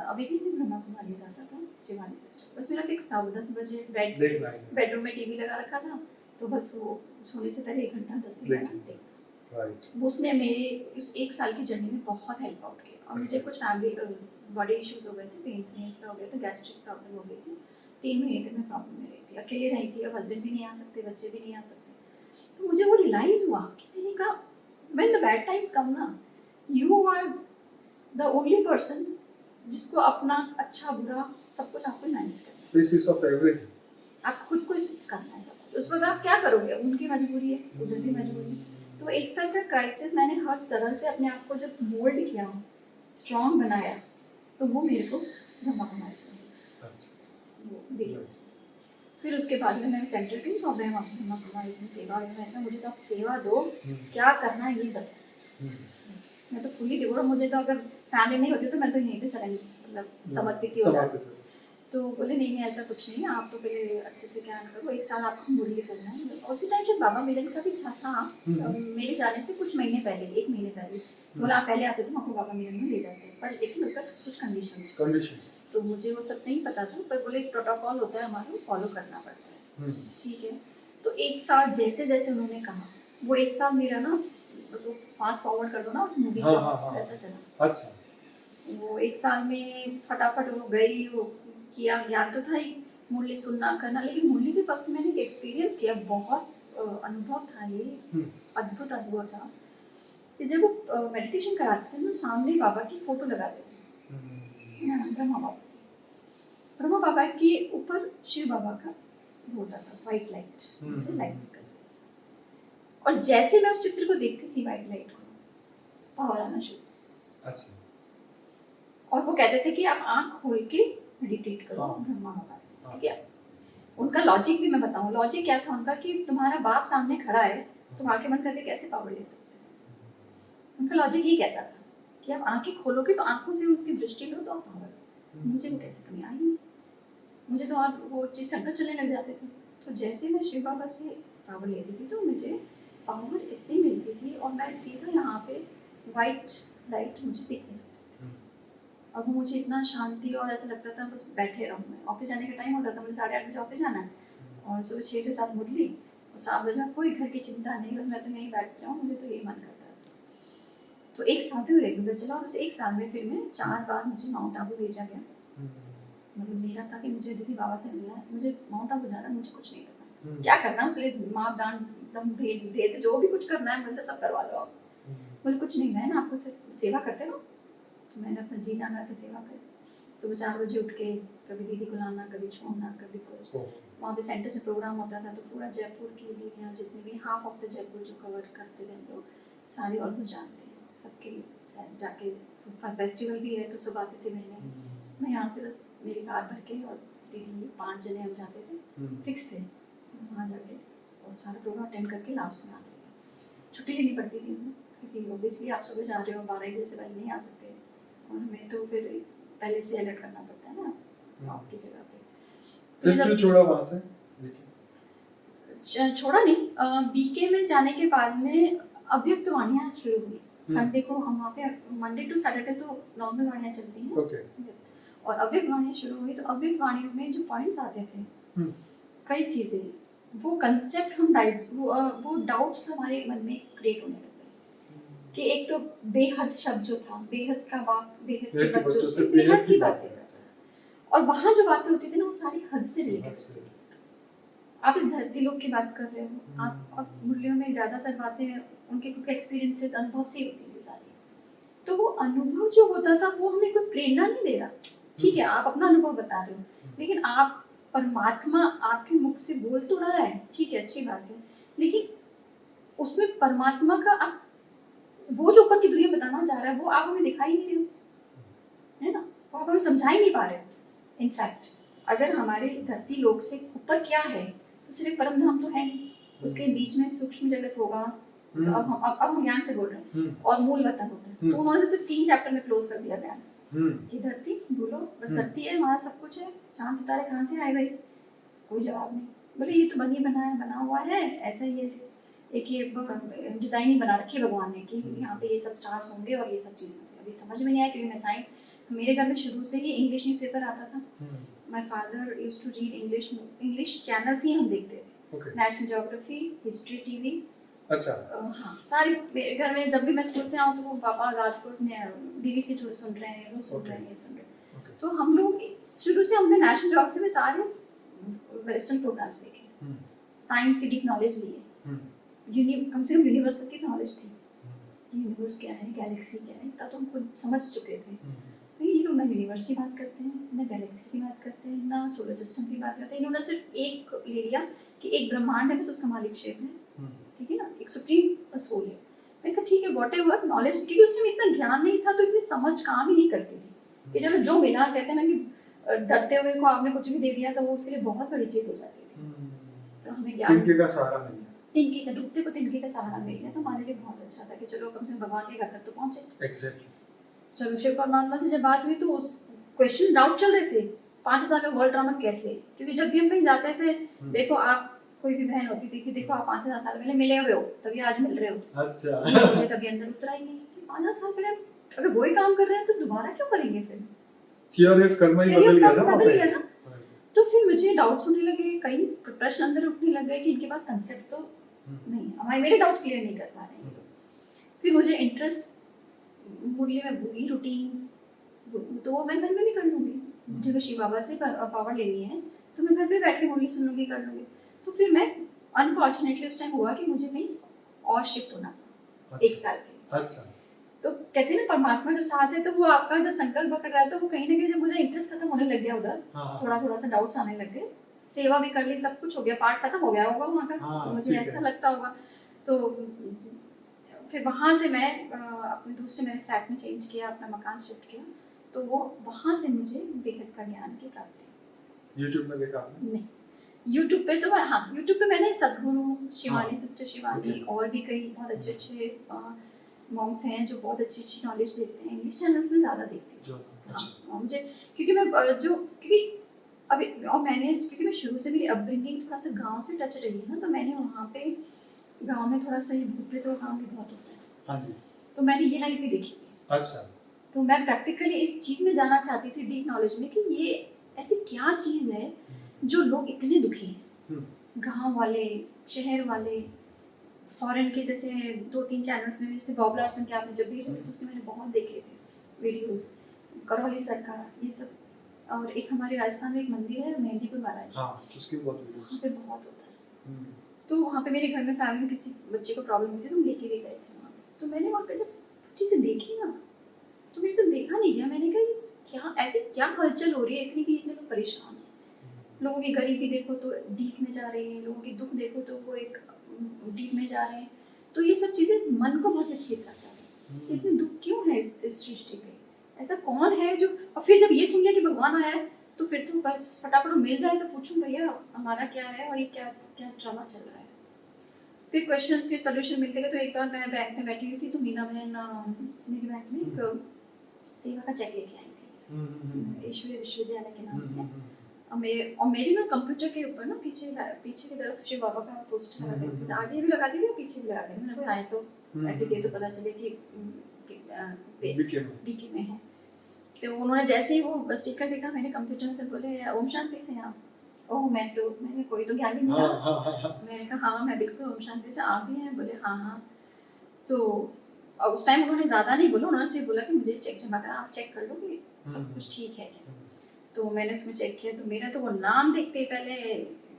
S2: अभी भी ब्रह्मा कुमारी जाता था, शिवानी सिस्टर, बस मेरा फिक्स था वो 10 बजे बेडरूम में टीवी लगा रखा था, तो बस वो सोने से पहले 1 घंटा 10 से 11 देखना। उसने मेरे उस 1 साल की जर्नी में बहुत हेल्प आउट किया, और मुझे कुछ फैमिली बॉडी इश्यूज हो गए थे, पेन्स का हो गया था, गैस्ट्रिक प्रॉब्लम हो गई थी, 3 महीने तक मैं प्रॉब्लम में रही थी, अकेले रही थी, अब हस्बैंड भी नहीं आ सकते, बच्चे भी नहीं आ सकते। तो मुझे वो रियलाइज हुआ कि मैंने कहा when the bad times come ना, you are the only person जिसको अपना अच्छा बुरा सब कुछ आपको मैनेज करना है, फेसिस ऑफ एवरीथिंग, आप खुद को करना है सब कुछ। उस वक्त आप क्या करोगे, उनकी मजबूरी है, उधर भी मजबूरी है। तो 1 साल का क्राइसिस मैंने हर तरह से अपने आप को जब मोल्ड किया, स्ट्रॉन्ग बनाया, तो वो मेरे को ब्रह्मा कुमारी से, अच्छा, वो वीडियोस। फिर उसके बाद में मैं सेंटर गई, और मैं ब्रह्मा कुमारी में सेवा में, मैंने कहा मुझे तो आप सेवा दो, क्या करना है ये बताओ। मैं तो फुली डिवोट, मुझे तो अगर फैमिली नहीं होती तो मैं तो यहीं पे मतलब समर्पित हो जाती। तो बोले नहीं नहीं ऐसा कुछ नहीं है, आप तो पहले अच्छे से ज्ञान करो, 1 साल आपको मुरली करना है। उसी टाइम जब बाबा मिलन का भी था मेरे जाने से कुछ महीने पहले, 1 महीने पहले, बोला आप पहले आते तो आपको बाबा मिलन में ले जाते, पर लेकिन उसका कुछ कंडीशन, तो मुझे वो सब नहीं पता था, पर बोले एक प्रोटोकॉल होता है हमारा, फॉलो करना पड़ता है, ठीक है। तो 1 साल जैसे जैसे उन्होंने कहा, वो 1 साल मेरा ना, बस वो फास्ट फॉरवर्ड कर दो ना मूवी ऐसा चला। अच्छा, वो 1 साल में फटाफट वो गई, वो किया, ज्ञान तो था ही, मुरली सुनना करना, लेकिन मुरली के वक्त मैंने एक एक्सपीरियंस किया, बहुत अनुभव था ये, अद्भुत अनुभव था कि जब वो मेडिटेशन कराते थे ना, सामने बाबा की फोटो लगाते थे, ब्रह्मा बाबा के ऊपर शिव बाबा का वो होता था वाइट लाइट, जैसे लाइट निकल रही। और जैसे मैं उस चित्र को देखती थी वाइट लाइट को, पावर आना शुरू।
S1: अच्छा।
S2: और वो कहते थे कि आप आंख खोल के मेडिटेट करो ब्रह्मा बाबा से, ठीक है। उनका लॉजिक भी मैं बताऊं, लॉजिक क्या था उनका कि तुम्हारा बाप सामने खड़ा है, तुम आंखें बंद करके कैसे पावर ले सकते हो। उनका लॉजिक ये कहता था कि आप आंखें खोलोगे तो आंखों से उसकी दृष्टि लो तो आप पावर। मुझे वो कैसे कमी आई नहीं, मुझे तो और वो चीज़ संकट चलने लग जाते थे। तो जैसे मैं शिव बाबा से पावर लेती थी तो मुझे पावर इतनी मिलती थी और मैं सीधा यहाँ पे वाइट लाइट मुझे दिखने लगती थी। अब मुझे इतना शांति और ऐसा लगता था बस बैठे रहूँ। मैं ऑफिस जाने का टाइम होता था, मुझे 8:30 बजे ऑफिस जाना है और सुबह 6 से 7 मुरली और 7 बजे कोई घर की चिंता नहीं, बस मैं तो यहीं बैठ जाऊँ, मुझे तो ये मन करता था। तो एक साल में रेगुलर चला और उस एक साल में फिर मैं 4 बार मुझे माउंट आबू भेजा गया। मतलब मेरा था कि मुझे दीदी बाबा से मिलना है, मुझे माउंट आबू जाना, मुझे कुछ नहीं पता क्या करना है, उसके माप दान दम भेद जो भी कुछ करना है मुझसे सब करवा लो आप। बोले कुछ नहीं, मैं ना आपको सिर्फ सेवा करते रहो। तो मैंने अपना जी जान की सेवा करी। सुबह 4 बजे उठ के कभी दीदी को लाना, कभी छोड़ना, कभी कुछ। वहाँ पे सेंटर से प्रोग्राम होता था तो पूरा जयपुर की दीदियाँ जितनी भी हाफ ऑफ द जयपुर जो कवर करते थे हम लोग सारे ऑलमोस्ट जानते हैं सबके। जाके फेस्टिवल भी है तो सब आते थे महीने। मैं यहाँ से बस मेरी कार भर के और दीदी 5 जने हम जाते थे, फिक्स थे। वहाँ जाके और सारा प्रोग्राम अटेंड करके लास्ट में आते थे। छुट्टी लेनी पड़ती थी मुझे क्योंकि ऑब्वियसली आप सुबह जा रहे हो, 12 बजे से पहले नहीं आ सकते और हमें तो फिर पहले से अलर्ट करना पड़ता है ना आपकी जगह पे।
S1: फिर क्यों छोड़ा वहाँ से?
S2: छोड़ा नहीं, बीके में जाने के बाद में अव्यक्त वाणियाँ शुरू हुई। संडे को हम वहाँ पे मंडे टू सैटरडे तो नॉर्मल वाणियाँ चलती हैं।
S1: ओके।
S2: और अव्यक्त वाणियाँ शुरू हुई तो अव्यक्त वाणियों में जो पॉइंट्स आते थे कई चीज़ें, वो कंसेप्ट हम वो डाउट्स हमारे मन में क्रिएट होने लगे कि एक तो बेहद शब्द जो था, बेहद का बाप बेहद के बच्चों से बेहद की बातें करता है और वहाँ जो बातें होती थी ना वो सारी हद से रिलेटेड। आप इस धरती लोक की बात कर रहे हो, आप मुरलियों में ज़्यादातर बातें उनके खुद के एक्सपीरियंसेस अनुभव से होती थी सारी। तो वो अनुभव जो होता था वो हमें कोई प्रेरणा नहीं दे रहा। ठीक है आप अपना अनुभव बता रहे हो लेकिन आप परमात्मा आपके मुख से बोल तो रहा है, ठीक है अच्छी बात है, लेकिन उसमें परमात्मा का आप वो जो ऊपर की दुनिया बताना चाह रहा है वो आप हमें दिखाई नहीं रहे हो, है ना, वो आप हमें समझा ही नहीं पा रहे हो। इनफैक्ट अगर हमारे धरती लोक से ऊपर क्या है तो सिर्फ परम धाम तो है नहीं, उसके बीच में सूक्ष्म जगत होगा। तो अब हम ज्ञान से बोल रहे हैं और मूल वतन होता है। तो उन्होंने सिर्फ 3 चैप्टर में क्लोज कर दिया ज्ञान कि धरती भूलो, बस धरती है, वहाँ सब कुछ है, चांद सितारे कहाँ से आए भाई, कोई जवाब नहीं। बोले ये तो बना हुआ है ऐसा ही, एक ये डिजाइन ही बना रखी है भगवान ने कि यहाँ पे ये सब स्टार्स होंगे और ये सब चीज़ होंगी। अभी समझ में नहीं आया क्योंकि मैं साइंस, मेरे घर में शुरू से ही इंग्लिश न्यूज़पेपर आता था। My father used to read English channels ही हम देखते थे, नेशनल ज्योग्राफी, हिस्ट्री टीवी।
S1: अच्छा।
S2: हाँ सारी मेरे घर में जब भी मैं स्कूल से आऊँ तो वो पापा राजकोट में BBC सुन रहे हैं, वो सुन रहे हैं, ये सुन रहे हैं। तो हम लोग शुरू से हमने नेशनल ज्योग्राफी में सारे वेस्टर्न प्रोग्राम्स देखे, साइंस की डीप नॉलेज ली है, कम से कम यूनिवर्स तक की नॉलेज थी, यूनिवर्स क्या है, गैलेक्सी क्या है, तब तो हम खुद समझ चुके थे। ये लोग ना यूनिवर्स की बात करते हैं, ना गैलेक्सी की बात करते हैं, ना सोलर सिस्टम की बात करते हैं। इन्होंने सिर्फ एक ले लिया कि एक ब्रह्मांड है, बस उसका मालिक शिव है, ठीक है ना, एक सुप्रीम सोल है। मैंने कहा ठीक है व्हाटएवर नॉलेज, क्योंकि उस टाइम इतना ज्ञान नहीं था तो इतनी समझ काम ही नहीं करती थी कि चलो जो मिला, कहते हैं ना कि डरते हुए को आपने कुछ भी दे दिया तो वो उसके लिए बहुत बड़ी चीज हो जाती थी। तो हमें ज्ञान
S1: तिनके का सहारा नहीं है,
S2: तिनके का डूबते को तिनके का सहारा मिल गया तो हमारे लिए बहुत अच्छा था कि चलो कम से कम भगवान के घर तक तो पहुंचे।
S1: एग्जैक्टली।
S2: चलो शिव परमात्मा से जब बात हुई तो उस क्वेश्चन डाउट चल रहे थे 5000 का वर्ल्ड ड्रामा कैसे, क्योंकि जब भी हम कहीं जाते थे देखो आप कोई भी बहन होती थी कि देखो आप 5000 साल पहले मिले हुए हो तभी आज मिल रहे हो। अच्छा। मुझे कभी अंदर उतरा ही नहीं कि 5000 साल पहले अगर वही काम कर रहे हैं तो दोबारा क्यों करेंगे फिर,
S1: थियरी ऑफ कर्म ही बदल गया ना।
S2: तो फिर मुझे डाउट्स होने लगे, कई प्रश्न अंदर उठने लग गए कि इनके पास कंसेप्ट तो नहीं, हमारे मेरे डाउट्स क्लियर नहीं कर पा रहे हैं। फिर मुझे इंटरेस्ट मुरली में वही रूटीन, तो मैं घर में भी कर लूँगी, मुझे शिव बाबा से पावर लेनी है तो मैं घर पे बैठ के मुरली सुन लूँगी, कर लूँगी। तो फिर मैं अनफॉर्चुनेटली उस टाइम हुआ कि मुझे कहीं और शिफ्ट होना था। 1 साल के
S1: अच्छा।
S2: तो कहते हैं ना परमात्मा जब साथ है तो वो आपका जब संकल्प पकड़ रहा है तो वो कहीं ना कहीं जब मुझे इंटरेस्ट खत्म होने लग गया उधर,
S1: हाँ,
S2: थोड़ा थोड़ा सा डाउट्स आने लग गए, सेवा भी कर ली, सब कुछ हो गया, पाठ खत्म हो गया होगा वहाँ का,
S1: हाँ,
S2: मुझे
S1: ठीक
S2: ऐसा
S1: है।
S2: लगता होगा। तो फिर वहाँ से मैं अपने दूसरे मैंने फ्लैट में चेंज किया, अपना मकान शिफ्ट किया, तो वो वहाँ से मुझे बेहद का ज्ञान की प्राप्ति।
S1: यूट्यूब में देखा आपने?
S2: नहीं, यूट्यूब पे तो हाँ, यूट्यूब पे मैंने सदगुरु शिवानी,
S1: हाँ,
S2: सिस्टर शिवानी
S1: ओके।
S2: और भी कई बहुत अच्छे अच्छे मॉन्क्स हैं जो बहुत अच्छी अच्छी नॉलेज देते हैं। इंग्लिश चैनल्स में ज़्यादा देखती हूँ।
S1: जो
S2: हाँ,
S1: अच्छा।
S2: मुझे क्योंकि मैं क्योंकि अभी और मैंने क्योंकि मैं शुरू से मेरी अपब्रिंगिंग थोड़ा सा गांव से टच रही है ना, तो मैंने वहाँ पे गांव में थोड़ा सा ये भूत प्रेत और काम भी बहुत होता है।
S1: हाँ जी।
S2: तो मैंने ये लाइफ भी देखी है।
S1: अच्छा।
S2: तो मैं प्रैक्टिकली इस चीज़ में जाना चाहती थी, डीप नॉलेज में, कि ये ऐसी क्या चीज़ है जो लोग इतने दुखी हैं, गांव वाले, शहर वाले, फॉरेन के। जैसे 2-3 चैनल्स में जैसे बॉब लार्सन के आपने जब भी तो उसके मैंने बहुत देखे थे वीडियोस, करौली सर का ये सब। और एक हमारे राजस्थान में एक मंदिर है मेहंदीपुर महाराज,
S1: हाँ, उसकी बहुत वीडियोस।
S2: वहाँ पे बहुत होता है। तो वहाँ पे मेरे घर में फैमिली में किसी बच्चे को प्रॉब्लम हुई थी तो हम लेके भी गए थे वहाँ पे। तो मैंने वहाँ पे जब चीज़ें देखी ना, तो मेरे से देखा नहीं गया। मैंने कहा ये क्या ऐसी क्या हलचल हो रही है इतनी कि इतने लोग परेशान हैं। लोगों की गरीबी देखो तो डीप में जा रही है, लोगों की दुख देखो तो वो एक डीप में जा रहे हैं। तो ये सब चीज़ें मन को बहुत विचलित करता है कि इतने दुख क्यों है इस सृष्टि पे, ऐसा कौन है जो। और फिर जब ये सुन लिया कि भगवान आया है तो फिर तो बस फटाफट मिल जाए तो पूछूं भैया हमारा क्या है और ये क्या क्या ड्रामा चल रहा है। फिर क्वेश्चंस के सॉल्यूशन मिलते गए। तो एक बार मैं बैंक में बैठी हुई थी तो मीना बहन मेरी बैंक में एक सेवा का चेक लेके आई थी, ईश्वरीय विश्वविद्यालय के नाम से। और मेरे ना कंप्यूटर के ऊपर ना पीछे की तरफ शिव बाबा का पोस्टर लगा करके था। आगे भी लगाती थी, पीछे भी लगाती थी। मैंने कहा आए तो एटलीस्ट ये तो पता चले कि बीके में है। तो उन्होंने जैसे ही वो स्टिकर देखा मैंने कंप्यूटर में, तो बोले ओम शांति से आप। ओह मैंने कोई तो ज्ञान भी नहीं था। मैंने कहा हाँ मैं बिल्कुल ओम शांति से, आप भी हैं? बोले हाँ हाँ। तो और उस टाइम उन्होंने ज़्यादा नहीं बोला, उन्होंने सिर्फ बोला कि मुझे चेक जमा करा, आप चेक कर लो कि सब कुछ ठीक है क्या। तो मैंने उसमें चेक किया तो मेरा तो वो नाम देखते ही पहले,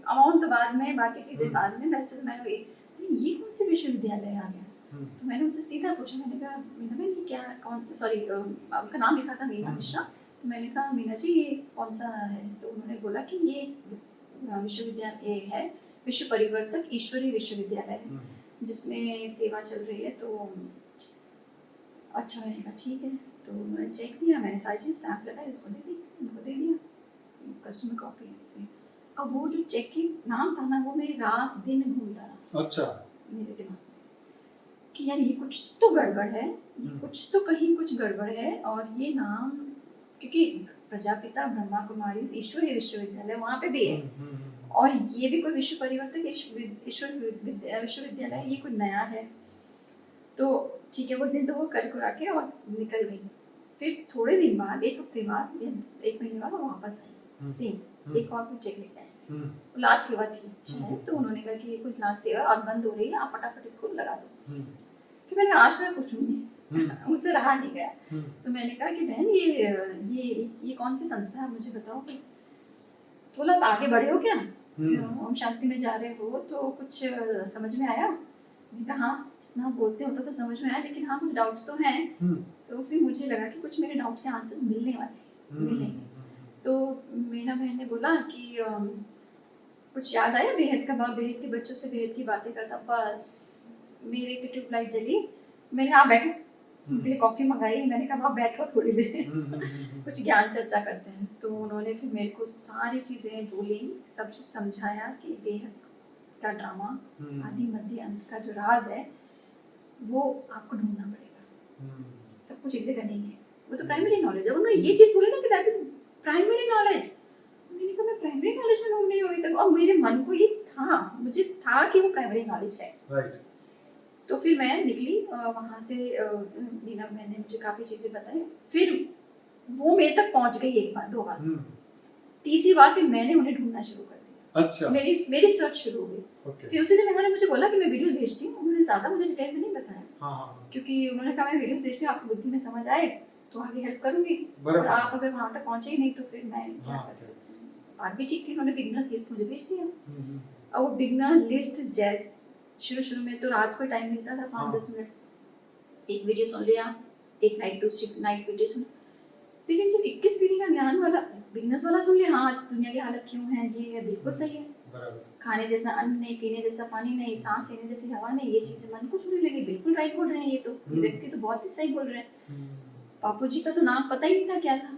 S2: अमाउंट तो बाद में, बाकी चीज़ें बाद में। वैसे तो मैंने ये कौन से विश्वविद्यालय आ गया। तो मैंने उनसे सीधा पूछा, मैंने कहा मीना बहन ये क्या कौन, सॉरी उनका नाम लिखा था मीना मिश्रा। तो मैंने कहा मीना जी ये कौन सा है। तो उन्होंने बोला कि ये विश्वविद्यालय है विश्व परिवर्तक ईश्वरीय विश्वविद्यालय है जिसमें सेवा चल रही है। तो अच्छा मैंने कहा ठीक है। तो उन्होंने चेक दिया, मैंने सारी चीज़ स्टैम्प लगाई, उसको दे दी, उनको दे दिया कस्टमर कॉपी। अब वो जो चेक की नाम था ना वो मेरी रात दिन घूमता रहा। अच्छा। मेरे दिमाग में कि यार ये कुछ तो गड़बड़ है, ये कुछ तो कहीं कुछ गड़बड़ है। और ये नाम क्योंकि प्रजापिता ब्रह्मा कुमारी ईश्वरीय विश्वविद्यालय वहाँ पे भी है, और ये भी कोई विश्व परिवर्तक विश्वविद्यालय, ये कोई नया है। तो ठीक है, उस दिन तो वो कर कुरा के और निकल गई। फिर थोड़े दिन बाद, एक हफ्ते बाद या 1 महीने बाद वो वापस आई सेम, एक और कुछ चेक लेके आई। लास्ट सेवा थी शायद, तो उन्होंने कहा कि ये कुछ लास्ट सेवा अब बंद हो रही है, आप फटाफट इसको लगा दो। फिर मैंने आज मैं पूछूंगी, मुझसे रहा नहीं गया। तो मैंने कहा कि बहन ये कौन सी संस्था है, मुझे बताओगे। तो बोला आगे बढ़े हो क्या, ओम शांति में जा रहे हो, तो कुछ समझ में आया। मैंने कहा हाँ जितना बोलते हो तो समझ में आया, लेकिन हाँ कुछ डाउट्स तो हैं। तो फिर मुझे लगा कि कुछ मेरे डाउट्स के आंसर मिलने वाले मिलेंगे। तो मीना बहन ने बोला कि कुछ याद आया बेहद का, बेहद के बच्चों से बेहद की बातें करता। बस मेरी तो ट्यूबलाइट जली। मैंने कहा बैठो, उनके कॉफ़ी मंगाई। मैंने कहा आप बैठो थोड़ी देर कुछ ज्ञान चर्चा करते हैं। तो उन्होंने फिर मेरे को सारी चीज़ें बोली, सब कुछ समझाया कि बेहद का ड्रामा आदि मध्य अंत का जो राज है वो आपको ढूंढना पड़ेगा। सब कुछ एक जगह नहीं है, वो तो प्राइमरी नॉलेज है। उन्होंने ये चीज़ बोली ना कि दैट इज प्राइमरी नॉलेज। मैंने कहा मैं प्राइमरी नॉलेज में ढूंढ रही हूँ अभी तक, और मेरे मन को ये था, मुझे था कि वो प्राइमरी नॉलेज है। राइट। तो फिर मैं निकली वहाँ से, मीना बहन ने मुझे काफ़ी चीज़ें बताई। फिर वो मेरे तक पहुँच गई एक बार, 2 बार, तीसरी बार फिर मैंने उन्हें ढूंढना शुरू कर दिया। अच्छा। मेरी सर्च शुरू हो गई। फिर उसी दिन उन्होंने मुझे बोला कि मैं वीडियोस भेजती हूँ। उन्होंने ज़्यादा मुझे डिटेल में नहीं बताया। हाँ। क्योंकि उन्होंने कहा मैं वीडियोस भेजती हूँ, आपकी बुद्धि में समझ आए तो आगे हेल्प करूँगी, और आप अगर वहाँ तक पहुँचे ही नहीं तो फिर मैं क्या कर सकती हूँ। बात भी ठीक थी, उन्होंने बिगनर्स लिस्ट मुझे भेज दिया। और वो बिगनर लिस्ट जैस शुरू में तो रात को टाइम मिलता था 5-10 मिनट, एक वीडियो सुन लिया, एक नाइट दूसरी नाइट वीडियो सुन। लेकिन जब 21 पीढ़ी का ज्ञान वाला बिजनेस वाला सुन लिया, हाँ आज दुनिया की हालत क्यों है, ये है, बिल्कुल सही है, खाने जैसा अन्न नहीं, पीने जैसा पानी नहीं, सांस लेने जैसी हवा नहीं, ये चीजें मन को छूने लगी, बिल्कुल राइट बोल रहे हैं, ये व्यक्ति तो बहुत ही सही बोल रहे हैं। बापू जी का तो नाम पता ही नहीं था क्या था,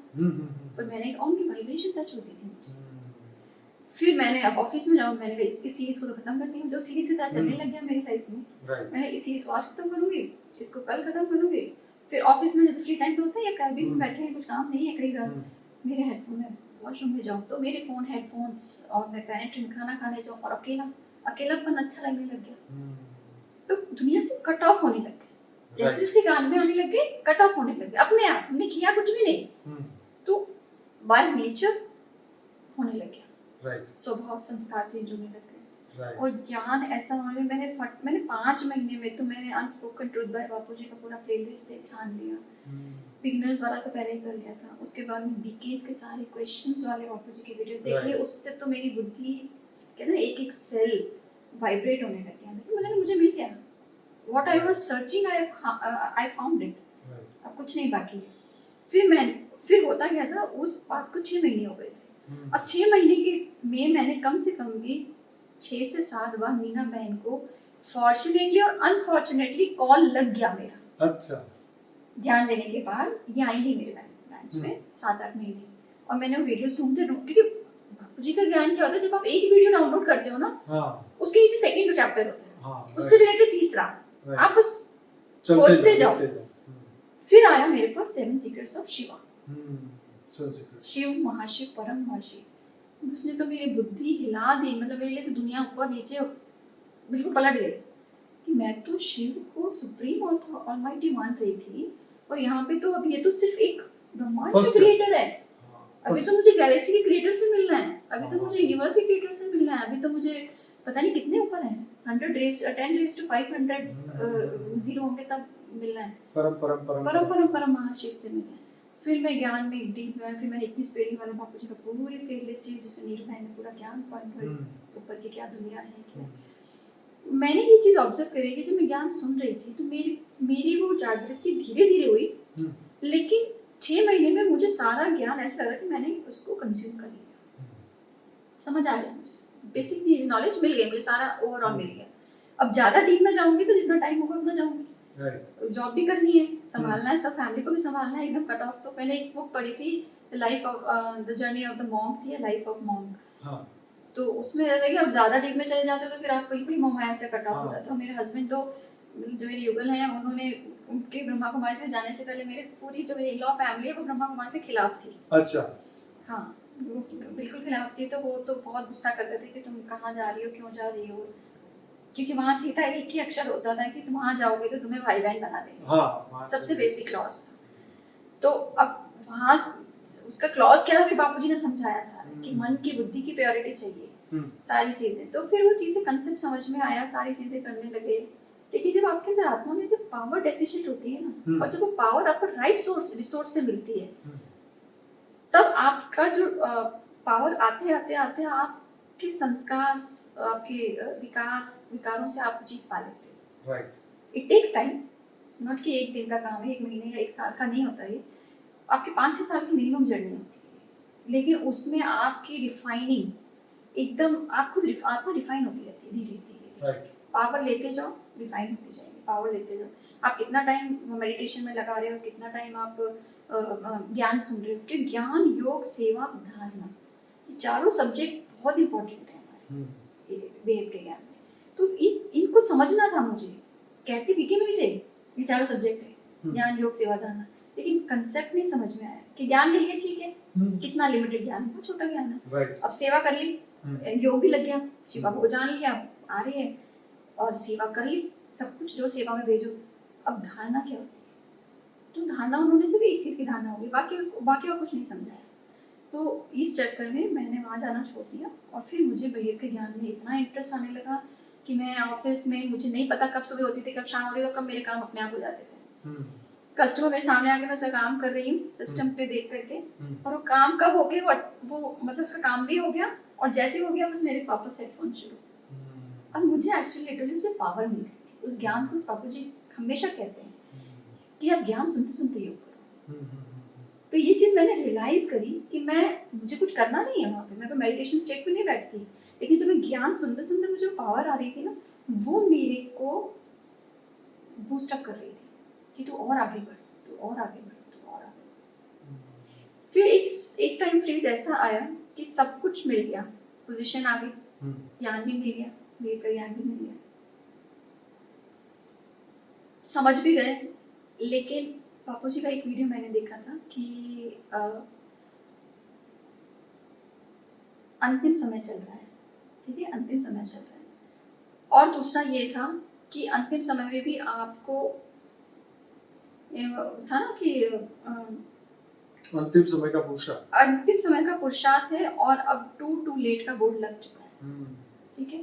S2: पर मैंने उनकी वाइब्रेशन टच होती थी मुझे। फिर मैंने अब ऑफिस में जाऊँ, मैंने कहा इसकी सीरीज को तो खत्म करनी है, जो सीरीज से चलने लग गया मेरी लाइफ में। मैंने इस सीरीज को आज खत्म करूंगी, इसको कल खत्म करूंगी। फिर ऑफिस में जैसे फ्री टाइम तो होता है या कभी भी बैठे हैं, कुछ काम नहीं है, कहीं मेरे हेडफोन है, वॉशरूम में जाऊँ तो मेरे फोन हेडफोन्स, और मैं पेरेंट खाना खाने जाऊँ और अकेलापन अच्छा लगने लग गया। तो दुनिया से कट ऑफ होने लग गए, जैसे जैसे गान में आने लग गए कट ऑफ होने लग गए अपने आप, हमने किया कुछ भी नहीं, तो बाय नेचर होने लग गया। स्वभाव संस्कार चेंज होने लग गए। और ज्ञान ऐसा होने, मैंने 5 महीने में तो मैंने अनस्पोकन ट्रुथ बाय बापूजी का पूरा प्लेलिस्ट छान लिया। बिगनर्स वाला तो पहले ही कर लिया था, उसके बाद में बीकेस के सारे क्वेश्चंस वाले बापूजी के वीडियोस देख लिए। उससे तो मेरी बुद्धि कहते हैं एक एक सेल वाइब्रेट होने लग गया। मुझे मिल गया, what I was searching I found it. अब कुछ नहीं बाकी है। फिर होता क्या था, उस बात को 6 महीने हो गए थे। अब 6 महीने के में मैंने कम से कम भी 6 से 7 बार मीना बहन को फॉर्चुनेटली और अनफॉर्चुनेटली कॉल लग गया मेरा।
S1: अच्छा।
S2: ध्यान देने के बाद ये आई नहीं मेरे ब्रांच में 7-8 महीने, और मैंने वो वीडियोस ढूंढते क्योंकि बापूजी का ज्ञान क्या होता है, जब आप एक वीडियो डाउनलोड करते हो ना, उसके नीचे सेकंड चैप्टर होता है, उससे रिलेटेड तीसरा, आप बस खोजते जाओ। फिर आया मेरे पास 7 सीक्रेट्स ऑफ शिवा, शिव महाशिव परम महाशिव। उसने तो मेरी बुद्धि हिला दी, मतलब मेरे लिए तो दुनिया ऊपर नीचे बिल्कुल पलट गई कि मैं तो शिव को सुप्रीम ऑलमाइटी मान रही थी, और यहाँ पे तो अब ये तो सिर्फ एक ब्रह्मांड का क्रिएटर है। अभी तो मुझे गैलेक्सी के क्रिएटर से मिलना है, अभी तो मुझे यूनिवर्स के क्रिएटर से मिलना है, अभी तो मुझे पता नहीं कितने ऊपर है, 10 raised to 500 जीरो होंगे तब मिलना है, परम महाशिव से मिलना है। फिर मैं ज्ञान में डीप में, फिर मैंने 21 पीढ़ी वाले बापूजी का पूरी प्लेलिस्ट है जिसमें नीरू बहन ने पूरा ज्ञान पॉइंट ऊपर की क्या दुनिया है क्या। मैंने ये चीज ऑब्जर्व करी कि जब मैं ज्ञान सुन रही थी तो मेरी वो जागृति धीरे धीरे हुई, लेकिन 6 महीने में मुझे सारा ज्ञान ऐसा लगा कि मैंने उसको कंज्यूम कर लिया, समझ आ गया, मुझे बेसिक चीज नॉलेज मिल गई, मुझे सारा ओवरऑल मिल गया। अब ज्यादा डीप में जाऊंगी तो जितना टाइम होगा उतना जाऊंगी, जॉब भी करनी है, संभालना है, सब फैमिली को भी संभालना है, एकदम कट ऑफ। तो मैंने एक बुक पढ़ी थी, life of the journey of the monk थी, लाइफ ऑफ मॉन्क। तो उसमें ऐसा कि आप ज्यादा डीप में चले जाते हो तो फिर आप बिल्कुल मोहमाया से कट ऑफ हो जाते हो। मेरे हस्बैंड तो जो मेरे युगल हैं, उन्होंने उनके ब्रह्मा कुमारी से जाने से पहले मेरे पूरी जो मेरी लॉ फैमिली है वो ब्रह्मा कुमारी से खिलाफ थी।
S1: अच्छा।
S2: हाँ, वो बिल्कुल खिलाफ थी। तो वो तो बहुत गुस्सा करते थे कि तुम कहाँ जा रही हो, क्यों जा रही हो, क्योंकि वहाँ सीता एक ही अक्षर होता था कि तुम वहाँ जाओगे तो तुम्हें भाई बहन बना देंगे। हाँ, सबसे बेसिक क्लॉज था। तो अब वहाँ उसका क्लॉज क्या था, फिर बापूजी ने समझाया सारा कि मन की बुद्धि की प्योरिटी चाहिए, सारी चीजें। तो फिर वो चीजें कंसेप्ट समझ में आया, सारी चीजें करने लगे। लेकिन जब आपके अंदर आत्मा में जब पावर डेफिशिएंट होती है ना, और जब वो पावर आपको राइट रिसोर्स से मिलती है, तब आपका जो पावर आते आते आते आपके संस्कार, आपके विकारों से आप जीत पा लेते हो। Right, it takes time, not कि एक दिन का काम है, 1 महीने या 1 साल का नहीं होता है, आपके 5-6 साल की मिनिमम जर्नी होती है। लेकिन उसमें आपकी रिफाइनिंग एकदम, आप खुद आत्मा रिफाइन होती रहती है धीरे धीरे। राइट, पावर लेते जाओ, रिफाइन होती जाएगी, पावर लेते जाओ। आप कितना टाइम मेडिटेशन में लगा रहे हो, कितना टाइम आप ज्ञान सुन रहे हो, क्योंकि ज्ञान, योग, सेवा, धारणा, ये चारों सब्जेक्ट बहुत इंपॉर्टेंट है हमारे वेद के ज्ञान में। तो इनको समझना था मुझे। कहते बीके में भी थे ये चारों सब्जेक्ट है, ज्ञान, योग, सेवा, धारणा, लेकिन कंसेप्ट नहीं समझ में आया कि ज्ञान ले लिया, ठीक है, कितना लिमिटेड ज्ञान, बहुत छोटा ज्ञान है। अब सेवा कर ली, योग भी लग गया, शिवा को जान लिया, आ रही है, और सेवा कर ली, सब कुछ जो सेवा में भेजो। अब धारणा क्या होती है, तो धारणा उन्होंने सिर्फ एक चीज की धारणा होगी, बाकी और कुछ नहीं समझाया। तो इस चक्कर में मैंने वहाँ जाना छोड़ दिया, और फिर मुझे वेद के ज्ञान में इतना इंटरेस्ट आने लगा कि मैं ऑफिस में, मुझे नहीं पता कब सुबह होती थी कब शाम होती थी, तो कब मेरे काम अपने आप हो जाते थे। कस्टमर मेरे सामने आके मैं उसका काम कर रही हूँ सिस्टम पे देख करके, और वो काम कब हो गया, वो मतलब उसका काम भी हो गया, और जैसे हो गया बस मेरे वापस हेडफोन शुरू। अब मुझे एक्चुअली लिटरली उससे पावर मिलती थी, उस ज्ञान को बापूजी हमेशा कहते हैं कि आप ज्ञान सुनते सुनते योग करो। तो ये चीज़ मैंने रियलाइज करी कि मुझे कुछ करना नहीं है वहाँ पे, मैं कोई मेडिटेशन स्टेट में नहीं बैठती, लेकिन जब मैं ज्ञान सुनते सुनते मुझे पावर आ रही थी ना, वो मेरे को बूस्ट अप कर रही थी कि तू और आगे बढ़, तू और आगे बढ़, तू और आगे बढ़। फिर एक टाइम फ्रेज ऐसा आया कि सब कुछ मिल गया, पोजीशन आ गई, ज्ञान भी मिल गया, मेरे ज्ञान भी मिल गया, समझ भी गए। लेकिन बापू जी का एक वीडियो मैंने देखा था कि अंतिम समय चल रहा है, ठीक है, अंतिम समय चल रहा है। और दूसरा ये था कि अंतिम समय में भी आपको था ना कि
S1: अंतिम समय का
S2: पुरुषार्थ है, और अब टू लेट का बोर्ड लग चुका है, ठीक है।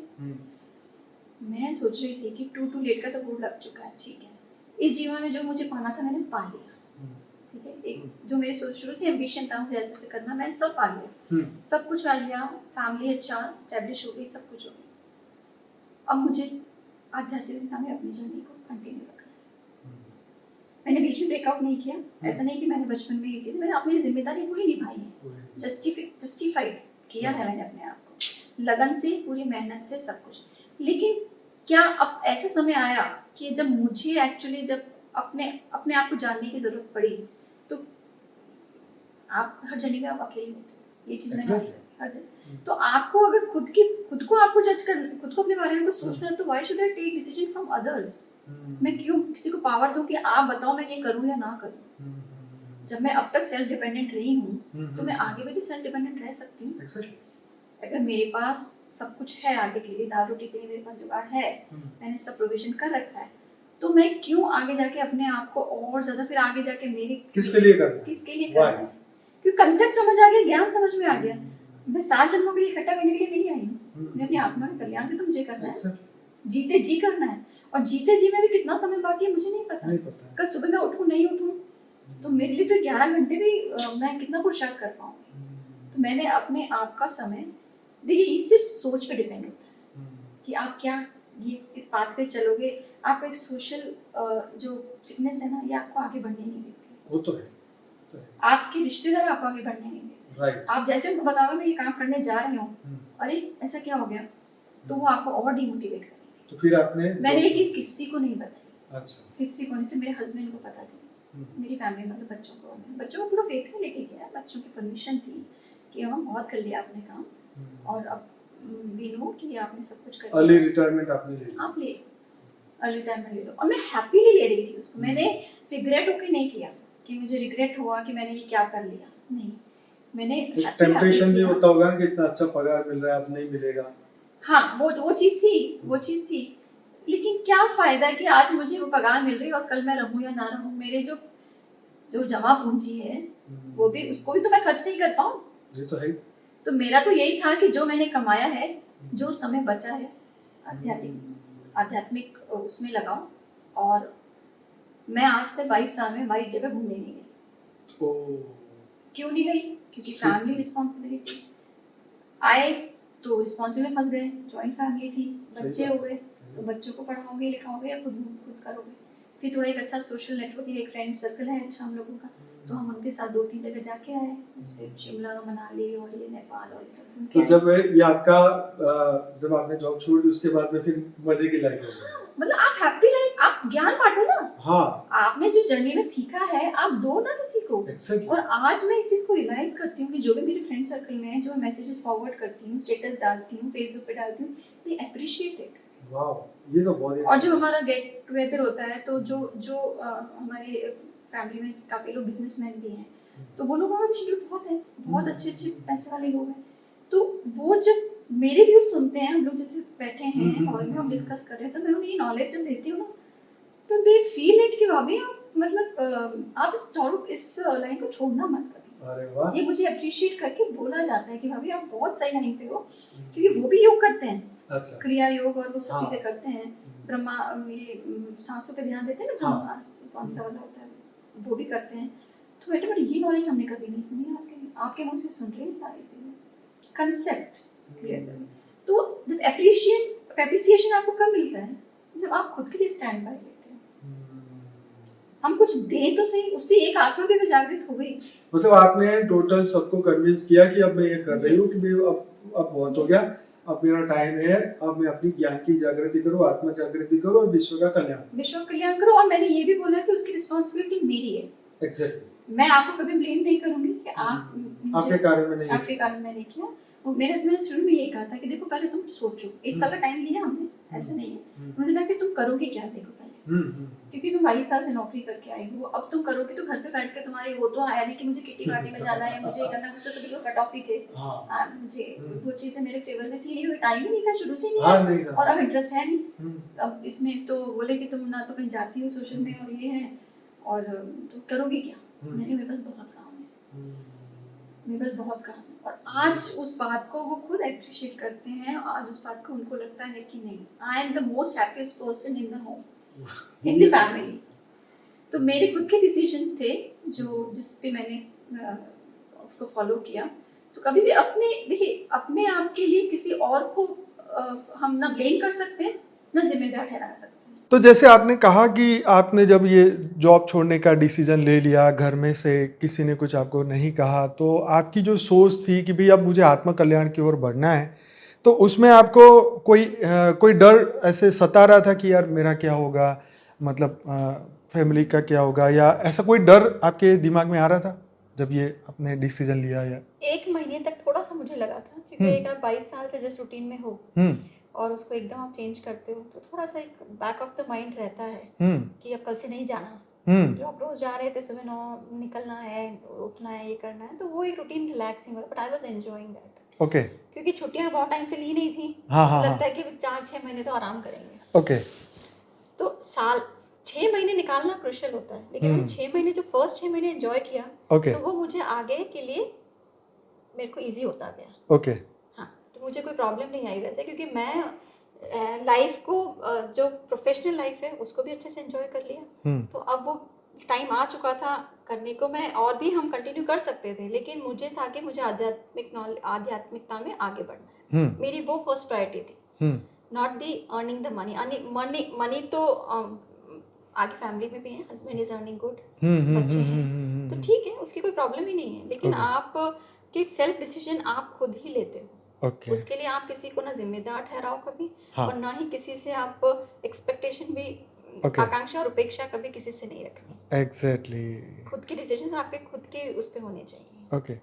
S2: मैं सोच रही थी कि टू लेट का तो बोर्ड लग चुका है, ठीक है, इस जीवन में जो मुझे पाना था मैंने पा लिया, ठीक है, एक जो मेरे शुरू से एम्बिशन था मुझे ऐसे करना, मैंने सब पा लिया, सब कुछ पा लिया, फैमिली अच्छा स्टैब्लिश हो गई, सब कुछ हो गई। अब मुझे आध्यात्मिकता में अपनी जर्नी को कंटिन्यू रखना है। मैंने बीच में ब्रेकआउट नहीं किया, ऐसा नहीं कि मैंने बचपन में ये चीज़, मैंने अपनी जिम्मेदारी पूरी निभाई है, जस्टिफाइड किया है मैंने अपने आप को, लगन से, पूरी मेहनत से, सब कुछ। लेकिन क्या अब ऐसा समय आया कि जब मुझे एक्चुअली जब अपने आप को जानने की जरूरत पड़ी, तो आप हर जर्नी में आप अकेले होते हो, ये चीज़ मैंने आपसे हर जगह। तो आपको अगर खुद को आपको जज कर, खुद को अपने बारे में कुछ सोचना है, तो why should I take decision from others? मैं क्यों किसी को पावर दूं कि आप बताओ मैं ये करूं या ना करूं? जब मैं अब तक सेल्फ डिपेंडेंट रही हूं, तो मैं आगे भी तो सेल्फ डिपेंडेंट रह सकती हूं। अगर मेरे पास सब कुछ है आगे के लिए, दाल रोटी के लिए मेरे पास जुगाड़ है, मैंने सब प्रोविजन कर रखा है, तो मैं क्यों आगे जाके अपने आप को और ज्यादा फिर आगे जाके मेरे किसके लिए करना है? क्योंकि कंसेप्ट समझ आ गया, ज्ञान समझ में आ गया। मैं 7 जन्मों के लिए इकट्ठा करने के लिए नहीं आई हूँ, मैं अपनी आत्मा का कल्याण भी तो मुझे करना है, जीते जी करना है। और जीते जी में भी कितना समय बाकी है मुझे नहीं पता। कल सुबह मैं उठूं नहीं उठूं, तो मेरे लिए तो 11 घंटे भी मैं कितना पुरुषार्थ कर पाऊंगी। तो मैंने अपने आप का समय, देखिए ये सिर्फ सोच पे डिपेंड होता है कि आप क्या ये इस पाथ पे चलोगे। आपका एक सोशल जो सिकनेस है ना, ये आपको आगे बढ़ने नहीं देती।
S1: वो तो है।
S2: आपके रिश्तेदार आपको आगे बढ़ने नहीं देते। आप जैसे उनको बताओगे मैं ये काम करने जा रही हूँ, अरे ऐसा क्या हो गया, तो वो आपको और डिमोटिवेट करेंगे।
S1: तो फिर मैंने
S2: ये चीज किसी को नहीं बताई।
S1: अच्छा।
S2: किसी को नहीं, सिर्फ मेरे हस्बैंड को पता थी, मेरी फैमिली मतलब बच्चों को पूरा फेथ में लेके गया, बच्चों की परमिशन थी कि हम बहुत कर लिया आपने काम, और अब वी नो कि आपने सब कुछ कर लिया,
S1: अर्ली रिटायरमेंट आपने ले लिया,
S2: आप ले अर्ली रिटायरमेंट ले लो। और मैं हैप्पीली ले रही थी उसको, मैंने रिग्रेट होके नहीं किया कि मुझे रिग्रेट हुआ कि मैंने ये क्या कर लिया, नहीं, मैंने
S1: टेम्पटेशन भी होता होगा कि इतना अच्छा पगार मिल रहा है अब नहीं मिलेगा।
S2: हाँ, वो चीज थी, लेकिन क्या फायदा कि आज मुझे वो पगार मिल रही है और कल मैं रहूं या ना रहूं, मेरे जो जमा पूंजी है वो भी, उसको भी तो मैं खर्च नहीं कर पाऊं। ये तो है। तो मेरा तो यही था कि जो मैंने कमाया है, जो समय बचा है, आध्यात्मिक उसमें लगाऊं। और मैं आज तक 22 साल में 22 जगह घूमने नहीं गई। क्यों नहीं गई? क्योंकि फैमिली रिस्पॉन्सिबिलिटी आए तो रिस्पॉन्सिबल फंस गए, जॉइंट फैमिली थी, बच्चे हो गए, तो बच्चों को पढ़ाओगे लिखाओगे या खुद करोगे। फिर थोड़ा एक अच्छा सोशल नेटवर्क, एक फ्रेंड सर्कल है अच्छा हम लोगों का, तो हम उनके साथ 2-3 जगह जाके आए, जैसे शिमला, मनाली और ये नेपाल और ये सब।
S1: तो जब ये आपका जब आपने जॉब छोड़ दी उसके बाद में फिर मजे की लाइफ हो गई।
S2: मतलब आप हैप्पी लाइफ, आप ज्ञान बांटो ना।
S1: हाँ,
S2: आपने जो जर्नी में सीखा है आप दो ना किसी को। exactly. और आज मैं इस चीज को रियलाइज करती हूँ कि जो भी मेरे फ्रेंड सर्कल में है, जो मैसेजेस फॉरवर्ड करती हूँ, स्टेटस डालती हूँ, फेसबुक पे डालती हूँ, दे अप्रिशिएट इट। वाओ, ये तो बहुत अच्छा। और जो हमारा गेट टुगेदर होता है, तो जो हमारे फैमिली में काफी लोग बिजनेसमैन भी हैं, तो वो लोगों का शेड्यूल बहुत है, बहुत अच्छे पैसे वाले लोग हैं, तो वो जब मेरे व्यूज सुनते हैं, हम लोग जैसे बैठे हैं हॉल में हम डिस्कस कर रहे हैं, तो मैं उन्हें ये नॉलेज जब देती हूँ ना, तो दे फील इट कि भाभी आप मतलब आप इस लाइन को छोड़ना मत करें। अरे वाह, ये मुझे अप्रिशिएट करके बोला जाता है कि भाभी आप बहुत सही लाइन पे हो, क्योंकि वो भी योग करते हैं। अच्छा। क्रिया योग और वो सब चीजें करते हैं, ब्रह्मा ये सांसों पे ध्यान देते हैं ना, ब्रह्मास कौन सा वाला होता है, वो भी करते हैं। तो बेटा ये नॉलेज हमने कभी नहीं सुनी, आपके मुंह से सुन रहे हैं सारी चीजें, कंसेप्ट क्लियर करें। तो जब एप्रिसिएशन आपको कब मिलता है? जब आप खुद के लिए स्टैंड बाय लेते हो। हम कुछ दें तो सही, उससे एक आत्मा भी जागृत हो गई।
S1: मतलब आपने टोटल सबको कन्विंस किया कि अब मैं ये कर रही हूँ कि मैं अब बहुत हो गया, अब मेरा टाइम है, अब मैं अपनी ज्ञान की जागृति करूँ, आत्मा जागृति करूँ और विश्व का कल्याण
S2: करो। और मैंने ये भी बोला कि उसकी रिस्पॉन्सिबिलिटी मेरी है।
S1: एग्जैक्टली।
S2: मैं आपको कभी ब्लेम नहीं करूंगी कि
S1: आपके कारण मैंने
S2: किया। और मेरे हस्बैंड ने शुरू में यही कहा था कि देखो पहले तुम सोचो, 1 साल का टाइम लिया हमने, ऐसे नहीं है। उन्होंने कहा कि तुम करोगे क्या, देखो पहले, क्योंकि तुम 22 साल से नौकरी करके आई हो, अब तुम करोगे तो घर पे बैठ के तुम्हारे वो तो आया नहीं कि मुझे किटी पार्टी में जाना है, मुझे करना, मुझसे तो बिल्कुल कट ऑफ ही थे। मुझे वो चीजें मेरे फेवर में थी नहीं, टाइम ही नहीं था, शुरू से नहीं था, और अब इंटरेस्ट है नहीं। अब इसमें तो बोले कि तुम ना तो कहीं जाती हो सोशल में और ये है, और तुम करोगे क्या। मैंने मेरे पास बहुत काम है, मेरे पास बहुत काम है। और आज उस बात को वो खुद एप्रिशिएट करते हैं, आज उस बात को उनको लगता है कि नहीं, I am the most happiest person in the home, in the family. तो मेरे खुद के डिसीजंस थे जो जिस पे मैंने उसको फॉलो किया। तो कभी भी देखिए अपने आप के लिए किसी और को हम ना ब्लेम कर सकते हैं ना जिम्मेदार ठहरा सकते हैं।
S1: तो जैसे आपने कहा कि आपने जब ये जॉब छोड़ने का डिसीजन ले लिया, घर में से किसी ने कुछ आपको नहीं कहा, तो आपकी जो सोच थी कि भाई अब मुझे आत्म कल्याण की ओर बढ़ना है, तो उसमें आपको कोई डर ऐसे सता रहा था कि यार मेरा क्या होगा, मतलब फैमिली का क्या होगा, या ऐसा कोई डर आपके दिमाग में आ रहा था जब ये आपने डिसीजन लिया? या
S2: 1 महीने तक थोड़ा सा मुझे लगा था, क्योंकि एक आप 22 साल से जिस रूटीन में हो और उसको एकदम आप चेंज करते हो, तो थोड़ा सा एक बैक ऑफ द माइंड रहता है कि अब कल से नहीं जाना। जो आप रोज जा रहे थे, सुबह 9 निकलना है, उठना है, ये करना है, तो वो एक रूटीन रिलैक्सिंग वाला, but I was enjoying that.
S1: Okay.
S2: क्योंकि छुट्टियां बहुत टाइम से ली नहीं थी।
S1: तो
S2: लगता है कि 4-6 महीने तो आराम करेंगे।
S1: ओके।
S2: तो 6 महीने निकालना क्रुशियल होता है, लेकिन 6 महीने जो फर्स्ट 6 महीने एंजॉय किया, तो वो मुझे आगे के लिए मेरे को इजी होता गया।
S1: ओके।
S2: हाँ, तो मुझे कोई प्रॉब्लम नहीं आई वैसे, क्योंकि मैं लाइफ को जो प्रोफेशनल लाइफ है उसको भी अच्छे से एंजॉय कर लिया। तो अब वो टाइम आ चुका था करने को, मैं और भी हम कंटिन्यू कर सकते थे, लेकिन मुझे था कि मुझे आध्यात्मिकता में आगे बढ़ना है। मेरी वो फर्स्ट प्रायोरिटी थी, not the earning the money. Money तो आगे फैमिली में भी है, हस्बैंड इज अर्निंग गुड, बच्चे हैं, तो ठीक है, उसकी कोई प्रॉब्लम ही नहीं है। लेकिन आप कि सेल्फ डिसीजन आप खुद ही लेते हो। उसके लिए आप किसी को ना जिम्मेदार ठहराओ कभी, और ना ही किसी से आप एक्सपेक्टेशन भी, आकांक्षा और अपेक्षा कभी किसी से नहीं रखनी।
S1: एग्जैक्टली।
S2: खुद के डिसीजन आपके खुद के उस पे होने चाहिए।
S1: ओके।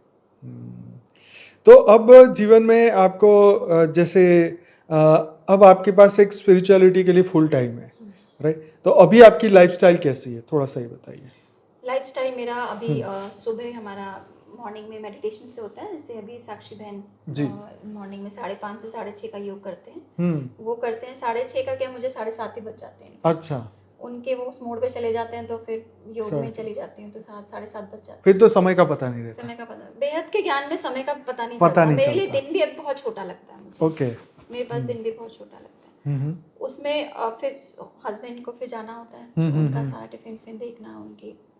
S1: तो अब जीवन में आपको जैसे अब आपके पास एक स्पिरिचुअलिटी के लिए फुल टाइम है, राइट? तो अभी आपकी लाइफस्टाइल कैसी है, थोड़ा सा ही बताइए।
S2: लाइफस्टाइल मेरा अभी सुबह हमारा मॉर्निंग में मेडिटेशन से होता है। जैसे अभी साक्षी बहन मॉर्निंग में 5:30 से 6:30 का योग करते हैं। वो करते हैं 6:30 का, क्या मुझे 7:30 ही बज जाते हैं।
S1: अच्छा।
S2: उनके वो उस मोड पे चले जाते हैं, तो फिर योग में चली जाती हूँ, तो 7-7:30 बज जाते हैं।
S1: फिर तो समय का पता नहीं रहता।
S2: समय का पता, बेहद के ज्ञान में समय का पता नहीं चलता। मेरे लिए दिन भी अब बहुत छोटा लगता है मुझे।
S1: ओके।
S2: मेरे पास दिन भी बहुत छोटा लगता है। उसमें फिर हस्बैंड को फिर जाना होता है, तो उनका सारा टिफिन देखना,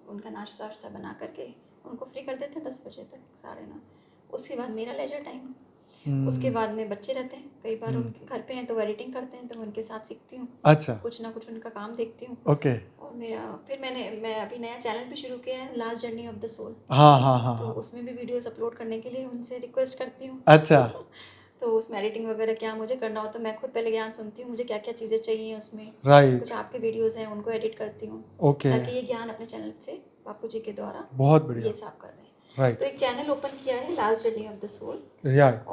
S2: उनका नाश्ता वाश्ता बना करके उनको फ्री कर देते हैं 10 बजे तक, 9:30। उसके बाद मेरा लेजर टाइम। उसके बाद में बच्चे रहते हैं, कई बार उनके घर पे हैं तो एडिटिंग करते हैं, तो उनके साथ सीखती हूँ।
S1: अच्छा।
S2: कुछ ना कुछ उनका काम देखती हूँ।
S1: ओके।
S2: और मैं अभी नया चैनल भी शुरू किया है, last journey of the soul. तो उसमें भी वीडियोस अपलोड करने के लिए उनसे रिक्वेस्ट करती हूँ।
S1: अच्छा।
S2: तो उसमें एडिटिंग वगैरह क्या मुझे करना हो, तो मैं खुद पहले ज्ञान सुनती हूँ, मुझे क्या क्या चीज़ें चाहिए उसमें। कुछ आपके वीडियोस हैं, उनको एडिट करती हूँ, ताकि ये ज्ञान अपने चैनल से बापू जी के द्वारा
S1: बहुत बढ़िया
S2: ये सब कर रहे हैं। तो एक चैनल ओपन किया है, last journey of the soul,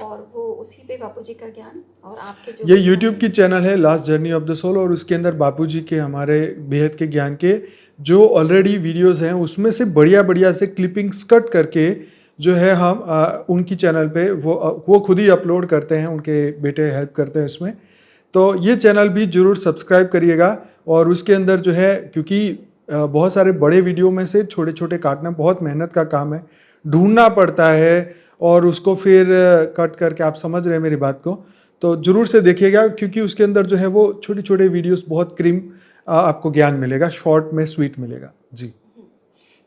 S2: और वो उसी पे बापू जी का ज्ञान और आपके जो
S1: ये YouTube की चैनल है last journey of the soul, और उसके अंदर बापू जी के हमारे बेहद के ज्ञान के जो ऑलरेडी वीडियोस हैं उसमें से बढ़िया से क्लिपिंग्स कट करके जो है हम उनकी चैनल पे वो खुद ही अपलोड करते हैं, उनके बेटे हेल्प करते हैं उसमें। तो ये चैनल भी जरूर सब्सक्राइब करिएगा। और उसके अंदर जो है, क्योंकि बहुत सारे बड़े वीडियो में से छोटे छोटे काटना बहुत मेहनत का काम है, ढूंढना पड़ता है, और उसको फिर कट करके, आप समझ रहे हैं मेरी बात को, तो जरूर से देखिएगा, क्योंकि उसके अंदर जो है वो छोटे छोटे वीडियोस बहुत क्रीम आपको ज्ञान मिलेगा, शॉर्ट में स्वीट मिलेगा जी।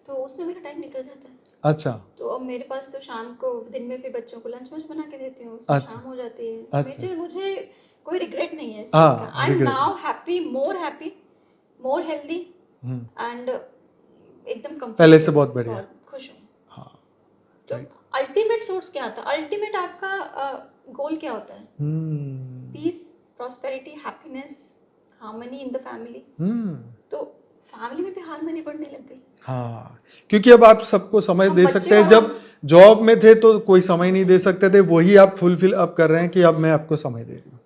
S2: तो उसमें मेरा टाइम निकल जाता है।
S1: अच्छा।
S2: तो अब मेरे पास तो शाम को, दिन में फिर बच्चों को लंच बना के देती हूँ, उसमें शाम हो जाती है। मुझे कोई रिग्रेट नहीं है इस चीज़ का। I am now happy, more healthy, and एकदम comfort
S1: पहले से
S2: zone,
S1: बहुत बढ़िया।
S2: बहुत खुश हूँ।
S1: हाँ,
S2: तो
S1: right.
S2: अल्टीमेट सोर्स क्या था? अल्टीमेट आपका गोल क्या होता है? Peace, prosperity, happiness, harmony in the family. तो फैमिली में भी हार्मनी बढ़ने लग गई।
S1: हाँ, क्योंकि अब आप सबको समय
S2: हम
S1: दे
S2: बच्चे
S1: सकते हैं।
S2: और
S1: जब
S2: हम-
S1: जॉब में थे तो कोई समय नहीं दे सकते थे, वही आप फुलफिल अब कर रहे हैं कि अब मैं आपको समय दे रही हूँ।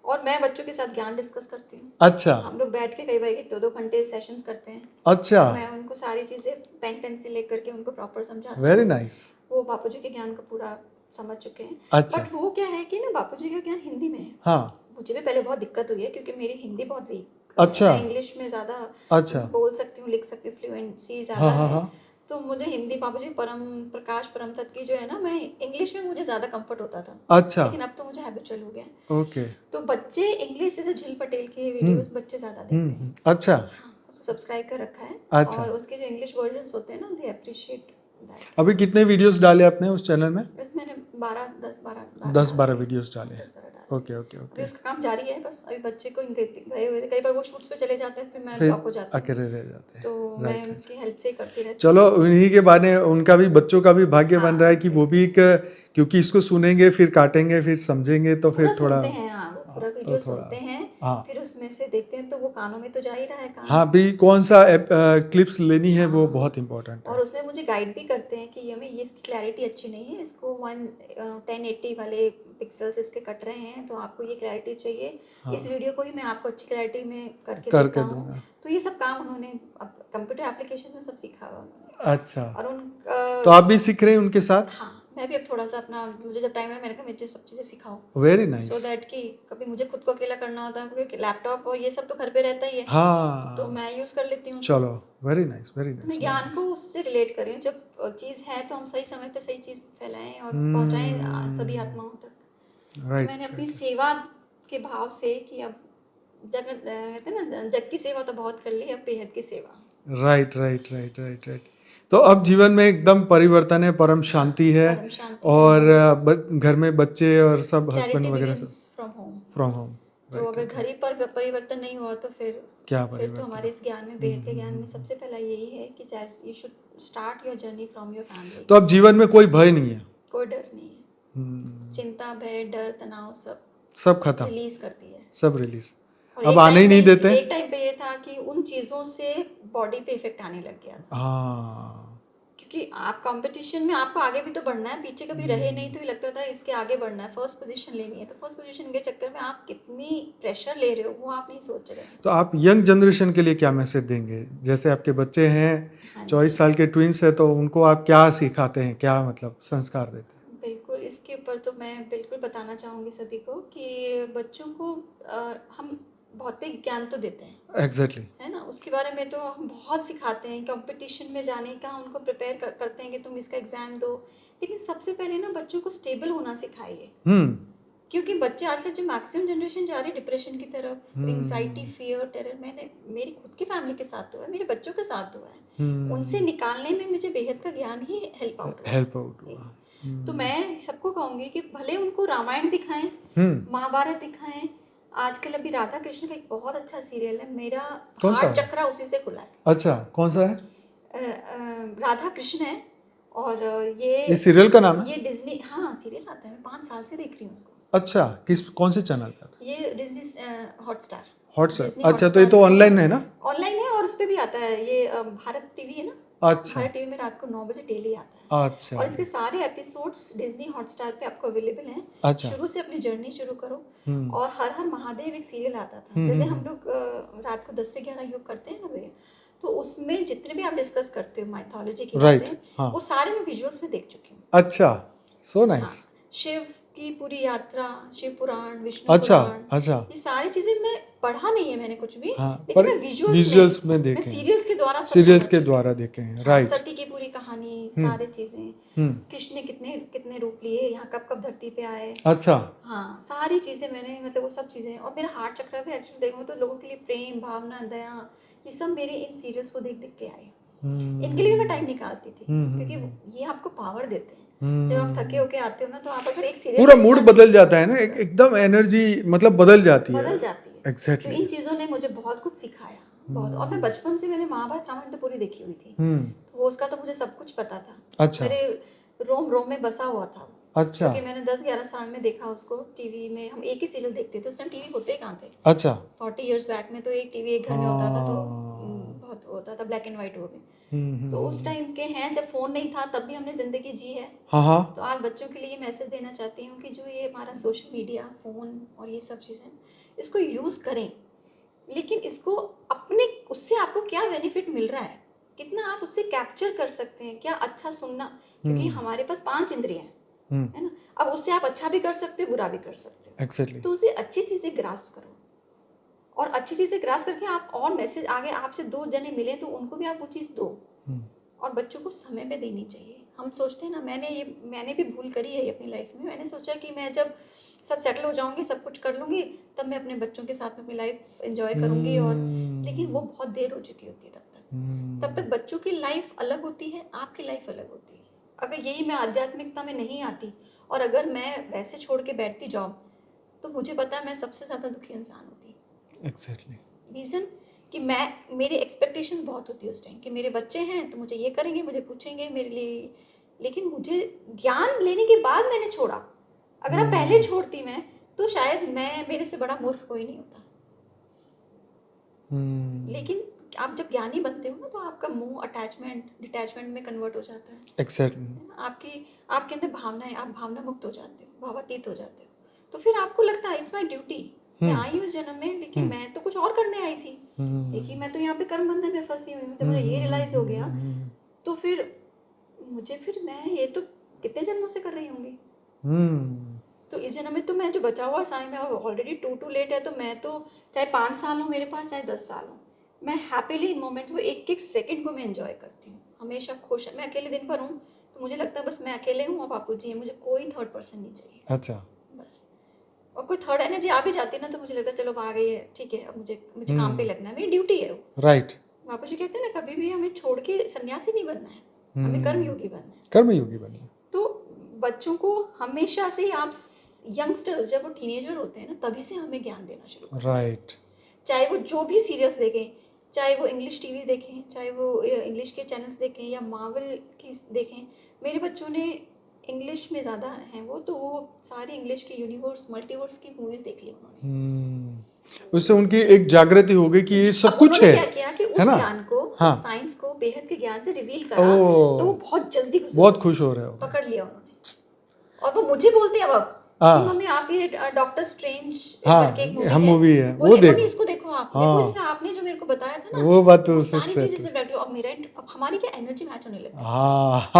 S2: और मैं बच्चों के साथ ज्ञान डिस्कस करती हूँ।
S1: अच्छा
S2: हम लोग बैठ के कई बार 2-2 घंटे सेशंस करते हैं।
S1: अच्छा,
S2: तो मैं उनको सारी चीज़ें पेन पेंसिल लेकर के उनको प्रॉपर समझाती हूँ।
S1: Very nice.
S2: वो बापूजी के ज्ञान को पूरा समझ चुके हैं।
S1: अच्छा।
S2: बट वो क्या है कि ना, बापूजी का ज्ञान हिंदी में है।
S1: हाँ,
S2: मुझे भी पहले बहुत दिक्कत हुई है क्योंकि मेरी हिंदी बहुत वीक
S1: अच्छा।
S2: मैं इंग्लिश में ज़्यादा
S1: अच्छा।
S2: बोल सकती हूँ, लिख सकती हूँ, फ्लुएंसी ज़्यादा
S1: हाँ, हाँ,
S2: है।
S1: हाँ।
S2: तो मुझे हिंदी बाबूजी परम प्रकाश परम तत्व की जो है ना, मैं इंग्लिश में मुझे ज़्यादा कंफर्ट होता था।
S1: अच्छा,
S2: लेकिन अब तो मुझे हैबिचुअल हो गया है।
S1: ओके।
S2: तो बच्चे इंग्लिश जैसे झील पटेल के वीडियोस बच्चे ज़्यादा देखते हैं।
S1: अच्छा
S2: हाँ, उसको सब्सक्राइब कर रखा है।
S1: अच्छा।
S2: और उसके जो इंग्लिश वर्जन्स होते हैं ना, दे अप्रिशिएट दैट।
S1: अभी कितने वीडियोस डाले आपने उस चैनल में?
S2: बस मैंने
S1: 10-12 वीडियोस डाले।
S2: 10-12 डाले।
S1: ओके ओके
S2: अभी
S1: ओके।
S2: उसका काम जारी है। बस अभी बच्चे को गए हुए थे, कई बार वो शूट्स पे चले जाते हैं, फिर मैं
S1: फिर
S2: ड्रॉप हो जाती हूँ।
S1: अकेले रह जाते हैं।
S2: तो मैं
S1: राइट राइट।
S2: उनकी हेल्प से ही करती रहती
S1: चलो, उन्हीं के बहाने उनका भी, बच्चों का भी भाग्य बन
S2: हाँ,
S1: रहा है कि वो भी एक, क्योंकि इसको सुनेंगे फिर काटेंगे फिर समझेंगे तो
S2: पूरा
S1: फिर थोड़ा,
S2: सुनते हैं। हाँ, वो पूरा
S1: हाँ,
S2: वीडियो
S1: तो थोड़ा,
S2: सुनते हैं।
S1: हाँ
S2: फिर उसमें से देखते हैं तो वो कानों में तो जा ही रहा है कान।
S1: हाँ भी, कौन सा क्लिप्स लेनी है वो
S2: हाँ।
S1: बहुत इंपॉर्टेंट
S2: और
S1: है।
S2: उसमें मुझे गाइड भी करते हैं कि ये में ये इसकी क्लैरिटी अच्छी नहीं है, इसको 1080 वाले पिक्सल्स इसके कट रहे हैं, तो आपको ये क्लैरिटी चाहिए।
S1: हाँ,
S2: इस वीडियो को ही मैं आपको अच्छी क्लैरिटी में करके
S1: करके
S2: देता हूँ।
S1: दूंगा।
S2: तो ये सब काम उन्होंने अब कंप्यूटर एप्लीकेशन में सब सीखा हुआ उन्होंने।
S1: अच्छा,
S2: और
S1: तो आप भी सीख रहे हैं उनके साथ?
S2: हाँ, मैं भी अब थोड़ा सा अपना, मुझे जब टाइम है मैंने कहा मुझे सब चीज़ें सिखाओ।
S1: Very
S2: so
S1: nice.
S2: दैट कि कभी मुझे खुद को अकेला करना होता है क्योंकि लैपटॉप और ये सब तो घर पे रहता ही है। तो
S1: हाँ,
S2: मैं यूज़ कर लेती हूँ उसको।
S1: चलो, वेरी नाइस वेरी
S2: तो मैं
S1: नाइस।
S2: ज्ञान को उससे रिलेट कर रही हूँ। जब चीज़ है तो हम सही समय पे सही चीज़ फैलाएं और पहुँचाएं सभी आत्माओं तक। तो मैंने अपनी सेवा के भाव से कि अब कहते हैं ना, जग की सेवा तो बहुत कर ली, अब बेहद की सेवा।
S1: Right right right right right. तो अब जीवन में एकदम परिवर्तन है, परम शांति है,
S2: परम शांति
S1: और
S2: है।
S1: घर में बच्चे और सब हस्बैंड
S2: चैरिटी
S1: वगैरह
S2: बिगिंस
S1: सब
S2: फ्रॉम होम।
S1: From home.
S2: तो अगर घर ही पर परिवर्तन नहीं हुआ तो फिर
S1: क्या
S2: तो
S1: परिवर्तन?
S2: हमारे इस ज्ञान में, बेहद के ज्ञान में सबसे पहला यही है कि you should start your journey from your family.
S1: तो अब जीवन में कोई भय नहीं है,
S2: कोई डर नहीं है। चिंता, भय, डर, तनाव
S1: सब खत्म,
S2: रिलीज करती है।
S1: सब रिलीज,
S2: और
S1: अब आने ही नहीं देते।
S2: एक टाइम पे ये था कि उन चीज़ों से बॉडी पे इफेक्ट आने लग गया था।
S1: हाँ,
S2: क्योंकि आप कंपटीशन में, आपको आगे भी तो बढ़ना है, पीछे कभी रहे नहीं तो ये लगता था इसके आगे बढ़ना है, फर्स्ट पोजीशन लेनी है। तो फर्स्ट पोजीशन के चक्कर में आप कितनी प्रेशर ले रहे हो वो आप नहीं सोच रहे।
S1: तो आप यंग जनरेशन के लिए क्या मैसेज देंगे? जैसे आपके बच्चे हैं,
S2: हाँ जी।
S1: 24 साल के ट्विंस है, तो उनको आप क्या सिखाते हैं, क्या मतलब संस्कार देते हैं?
S2: बिल्कुल, इसके ऊपर तो मैं बिल्कुल बताना चाहूँगी सभी को कि बच्चों को हम भौतिक ज्ञान तो देते हैं,
S1: एग्जैक्टली।
S2: है ना, उसके बारे में तो हम बहुत सिखाते हैं, कंपटीशन में जाने का उनको प्रिपेयर करते हैं कि तुम इसका एग्ज़ाम दो। लेकिन सबसे पहले ना बच्चों को स्टेबल होना सिखाइए। क्योंकि बच्चे आजकल जो मैक्सिमम जनरेशन जा रही है डिप्रेशन की तरफ, एंग्जाइटी, फियर, टेरर, मैंने मेरी खुद की फैमिली के साथ हुआ है, मेरे बच्चों के साथ हुआ है। उनसे निकालने में मुझे बेहद का ज्ञान ही हेल्प आउट
S1: हुआ।
S2: तो मैं सबको कहूँगी कि भले उनको रामायण दिखाएं, महाभारत दिखाएं। आजकल अभी राधा कृष्ण का एक बहुत अच्छा सीरियल है, मेरा हार्ट चक्रा उसी से खुला है।
S1: अच्छा, कौन सा है?
S2: राधा कृष्ण है। और
S1: ये सीरियल का नाम है?
S2: ये डिज्नी, हाँ सीरियल आता है, मैं 5 साल से देख रही हूँ उसको।
S1: अच्छा, कौन से चैनल पे आता है?
S2: ये डिज्नी हॉटस्टार।
S1: अच्छा, तो ये तो ऑनलाइन है ना?
S2: ऑनलाइन है और उस पे भी आता है, ये भारत टीवी है ना।
S1: अच्छा,
S2: भारत टीवी में रात को 9 बजे डेली आता है।
S1: अच्छा,
S2: और इसके सारे एपिसोड्स डिज्नी हॉटस्टार पे आपको अवेलेबल हैं।
S1: अच्छा,
S2: शुरू से अपनी जर्नी शुरू करो। और हर हर महादेव एक सीरियल आता था, जैसे हम लोग रात को 10 से 11 योग करते हैं ना भैया, तो उसमें जितने भी आप डिस्कस करते हो माइथोलॉजी की बातें, वो सारे मैं विजुअल्स में देख चुकी हूँ।
S1: अच्छा, सो नाइस।
S2: शिव की पूरी यात्रा, शिव पुराण, विष्णु पुराण,
S1: अच्छा,
S2: ये सारी चीजें मैं पढ़ा नहीं है मैंने कुछ भी,
S1: हाँ,
S2: लेकिन मैं
S1: विजुअल्स में देखे
S2: मैं सीरियल्स के द्वारा सब
S1: सीरियल्स
S2: समझ
S1: के
S2: चुकी
S1: द्वारा
S2: हूँ।
S1: देखे हैं।
S2: हाँ,
S1: राइट।
S2: सती की पूरी कहानी, सारी चीजें, कृष्ण ने कितने कितने रूप लिए, यहाँ कब कब धरती पे आए।
S1: अच्छा,
S2: हाँ, सारी चीजें मैंने, मतलब वो सब चीजें। और मेरा हार्ट चक्र भी एक्चुअली देखो तो लोगों के लिए प्रेम भावना, दया, ये सब मेरे इन सीरियल्स को देख देख के आए। इनके लिए मैं टाइम निकालती थी, क्योंकि ये आपको पावर देते हैं। जब आप थके होके आते हो ना, तो आप अगर एक सीरियल,
S1: पूरा मूड बदल जाता है ना, एकदम एनर्जी मतलब बदल जाती है।
S2: एग्जैक्टली। तो इन चीज़ों ने मुझे बहुत कुछ सिखाया। बहुत। और मैं बचपन से मैंने महाभारत रामायण तो पूरी देखी हुई थी, तो वो उसका तो मुझे सब कुछ पता था।
S3: अच्छा।
S2: मेरे रोम रोम में बसा हुआ था वो।
S3: अच्छा।
S2: क्योंकि मैंने 10-11 साल में देखा उसको टीवी में। हम एक ही सीरियल देखते थे, उस टाइम टीवी होते कहाँ थे।
S3: अच्छा।
S2: 40 इयर्स बैक में तो एक टीवी एक घर में होता था, तो
S3: हाँ।
S2: बहुत होता था, ब्लैक एंड व्हाइट वो भी।
S3: हम्म,
S2: तो उस टाइम के हैं जब फोन नहीं था, तब भी हमने जिंदगी जी है।
S3: हाँ हाँ।
S2: तो आज बच्चों के लिए मैसेज देना चाहती हूँ कि जो ये हमारा सोशल मीडिया, फोन और ये सब चीज़ें, इसको यूज़ करें, लेकिन इसको अपने, उससे आपको क्या बेनिफिट मिल रहा है, कितना आप उससे कैप्चर कर सकते हैं, क्या अच्छा सुनना, क्योंकि हमारे पास 5 इंद्रियां हैं, है ना। अब उससे आप अच्छा भी कर सकते हो, बुरा भी कर सकते हो।
S3: एग्जैक्टली।
S2: तो उसे अच्छी चीज़ें ग्रास्प करो, और अच्छी चीज़ें ग्रास्प करके आप और मैसेज आगे आपसे 2 जने मिले तो उनको भी आप वो चीज़ दो। और बच्चों को समय पे देनी चाहिए। हम सोचते हैं ना, मैंने भी भूल करी है अपनी लाइफ में। मैंने सोचा कि मैं जब सब सेटल हो जाऊंगी, सब कुछ कर लूंगी, तब मैं अपने बच्चों के साथ में अपनी लाइफ एंजॉय करूंगी। और लेकिन वो बहुत देर हो चुकी होती है। तब तक बच्चों की लाइफ अलग होती है, आपकी लाइफ अलग होती है। अगर यही मैं आध्यात्मिकता में नहीं आती और अगर मैं वैसे छोड़ के बैठती जॉब, तो मुझे पता है मैं सबसे ज़्यादा दुखी इंसान होती।
S3: एग्जैक्टली।
S2: रीज़न कि मेरी एक्सपेक्टेशंस बहुत होती है उस टाइम कि मेरे बच्चे हैं तो मुझे ये करेंगे, मुझे पूछेंगे मेरे लिए। लेकिन मुझे ज्ञान लेने के बाद मैंने छोड़ा। अगर आप पहले छोड़ती मैं, तो शायद मेरे से बड़ा मूर्ख कोई नहीं होता। लेकिन आप जब ज्ञानी बनते हो ना, तो आपका मोह अटैचमेंट डिटैचमेंट में कन्वर्ट हो जाता है।
S3: एग्जैक्टली।
S2: आपके अंदर भावनाएं, आप भावना मुक्त हो जाते हो, भावातीत हो जाते हो। तो फिर आपको लगता है इट्स माई ड्यूटी, मैं आई हूँ इस जन्म में, लेकिन मैं तो कुछ और करने आई थी। लेकिन मैं तो यहाँ पे कर्म बंधन में फंसी हुई हूँ। जब मुझे ये रियलाइज हो गया, तो फिर मैं ये तो कितने जन्मों से कर रही होंगी। तो इस जन्म में तो मैं जो बचा हुआ साई में ऑलरेडी टू लेट है, तो मैं तो चाहे 5 साल हो मेरे पास, चाहे 10 साल हो, मैं हैप्पीली इन मोमेंट्स को, एक एक सेकंड को मैं एंजॉय करती हूँ, हमेशा खुश है। मैं अकेले दिन भर हूँ तो मुझे लगता है बस मैं अकेले हूँ और बापू जी है, मुझे कोई थर्ड पर्सन नहीं चाहिए।
S3: अच्छा।
S2: बस। और कोई थर्ड एनर्जी आ भी जाती है ना, तो मुझे लगता है चलो आ गई है, ठीक है, अब मुझे काम पे लगना है, मेरी ड्यूटी है वो।
S3: राइट।
S2: बापू जी कहते हैं ना, कभी भी हमें छोड़ के सन्यासी नहीं बनना है, हमें कर्मयोगी बनना है।
S3: कर्मयोगी बनना है।
S2: तो बच्चों को हमेशा से ही, आप यंगस्टर्स जब वो टीनेजर होते हैं ना, तभी से हमें ज्ञान देना शुरू करें।
S3: राइट।
S2: चाहे वो जो भी सीरियल्स देखें, चाहे वो इंग्लिश टीवी देखें, चाहे वो इंग्लिश के चैनल्स देखें या मार्वल की देखें। मेरे बच्चों ने इंग्लिश में ज़्यादा हैं तो वो सारी इंग्लिश के यूनिवर्स, मल्टीवर्स की मूवीज़ देख ली उन्होंने।
S3: उससे उनकी एक जागृति हो गई कि ये सब कुछ है।
S2: क्या किया कि उस ज्ञान को, उस साइंस को, बेहद के ज्ञान से रिवील करा, तो वो बहुत जल्दी
S3: बहुत खुश हो रहे हो,
S2: पकड़ लिया उन्होंने। और वो मुझे बोलते हैं अब कि मम्मी आप ये डॉक्टर स्ट्रेंज करके एक मूवी है, वो देखो, इसको देखो आप, देखो इसमें आपने जो मेरे को बताया था ना,
S3: वो बात तो
S2: सारी चीजें से बैठो। अब हमारी क्या एनर्जी मैच होने लगी।
S3: हाँ,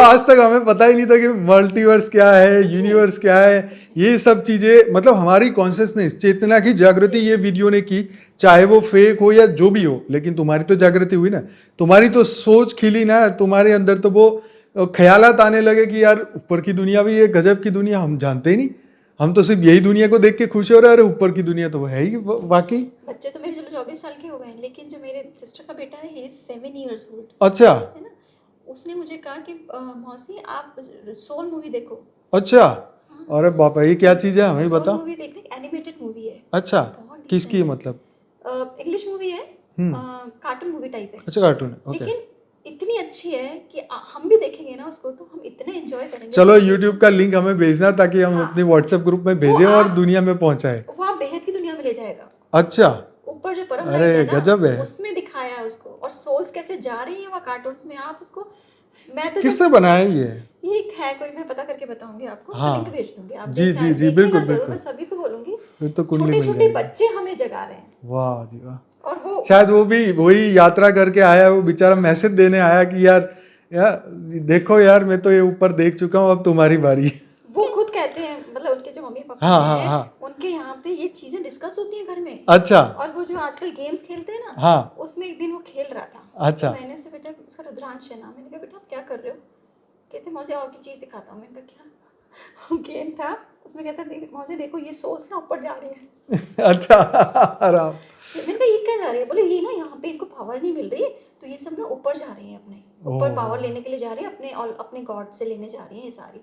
S3: आज तक हमें पता ही नहीं था कि मल्टीवर्स क्या है, यूनिवर्स क्या है, ये सब चीजें। मतलब हमारी कॉन्शियसनेस, चेतना की जागृति ये वीडियो ने की, चाहे वो फेक हो या जो भी हो, लेकिन तुम्हारी तो जागृति हुई ना, तुम्हारी तो सोच खिली ना, तुम्हारे अंदर तो वो ख्यालात आने लगे कि यार ऊपर की दुनिया भी ये गजब की दुनिया, हम जानते ही नहीं, हम तो सिर्फ यही दुनिया को देख के खुश हो रहे हैं, अरे ऊपर की दुनिया तो है ही वाकई।
S2: बच्चे तो मेरे चलो 24 साल के हो गए, लेकिन जो मेरे सिस्टर का बेटा है, ही इज 7 years old।
S3: अच्छा।
S2: है ना, उसने मुझे कहा कि मौसी आप सोल मूवी देखो।
S3: अच्छा। अरे बापा, ये क्या चीज है, हमें बता।
S2: मूवी देखने, एनिमेटेड मूवी है।
S3: अच्छा, किसकी है मतलब?
S2: इंग्लिश मूवी है, कार्टून मूवी टाइप है।
S3: अच्छा, कार्टून है, ओके।
S2: लेकिन इतनी अच्छी है कि हम भी देखेंगे ना उसको, तो हम इतने एंजॉय करेंगे।
S3: चलो YouTube का लिंक हमें भेजना ताकि हम अपने WhatsApp ग्रुप में भेजें और दुनिया में पहुंचाए।
S2: वो आप बेहद की दुनिया में ले जाएगा।
S3: अच्छा।
S2: ऊपर जो परम
S3: अरे
S2: लाइट है ना,
S3: गजब है,
S2: उसमें दिखाया है उसको, और सोल्स कैसे जा रही है वहाँ कार्टून्स में। आप उसको, मैं तो
S3: किससे बनाया ये
S2: है कोई, मैं पता करके बताऊंगी आपको,
S3: हाँ।
S2: लिंक भेज दूंगी, आप
S3: जी जी जी, बिल्कुल बिल्कुल,
S2: मैं सभी को बोलूंगी।
S3: तो
S2: छोटे छोटे बच्चे हमें जगा रहे हैं।
S3: वाह जी वाह।
S2: और वो
S3: शायद वो भी वही यात्रा करके आया, वो बेचारा मैसेज देने आया कि यार देखो यार, मैं तो ये ऊपर देख चुका हूँ, अब तुम्हारी बारी।
S2: वो खुद कहते हैं, मतलब उनके जो मम्मी पापा हैं, उनके यहाँ पे ये चीजें डिस्कस होती हैं घर में।
S3: अच्छा।
S2: और वो जो आजकल गेम्स खेलते हैं ना,
S3: हाँ,
S2: उसमें एक दिन वो खेल रहा था।
S3: अच्छा।
S2: तो मैंने उससे, बेटा उसका रुद्रांश है नाम, मैंने कहा बेटा आप क्या कर रहे हो? कहते मौसी और की चीज दिखाता हूँ। मैंने कहा क्या? गेम था, उसमें कहता मौसी देखो ये सोल्स ना ऊपर जा रही है।
S3: अच्छा। आराम।
S2: मैंने कहा ये क्या जा रही है? बोले ये ना यहाँ पे इनको पावर नहीं मिल रही, तो ये सब ना ऊपर जा रही है, अपने ऊपर पावर लेने के लिए जा रही है, अपने और अपने गॉड से लेने जा रही है ये सारी।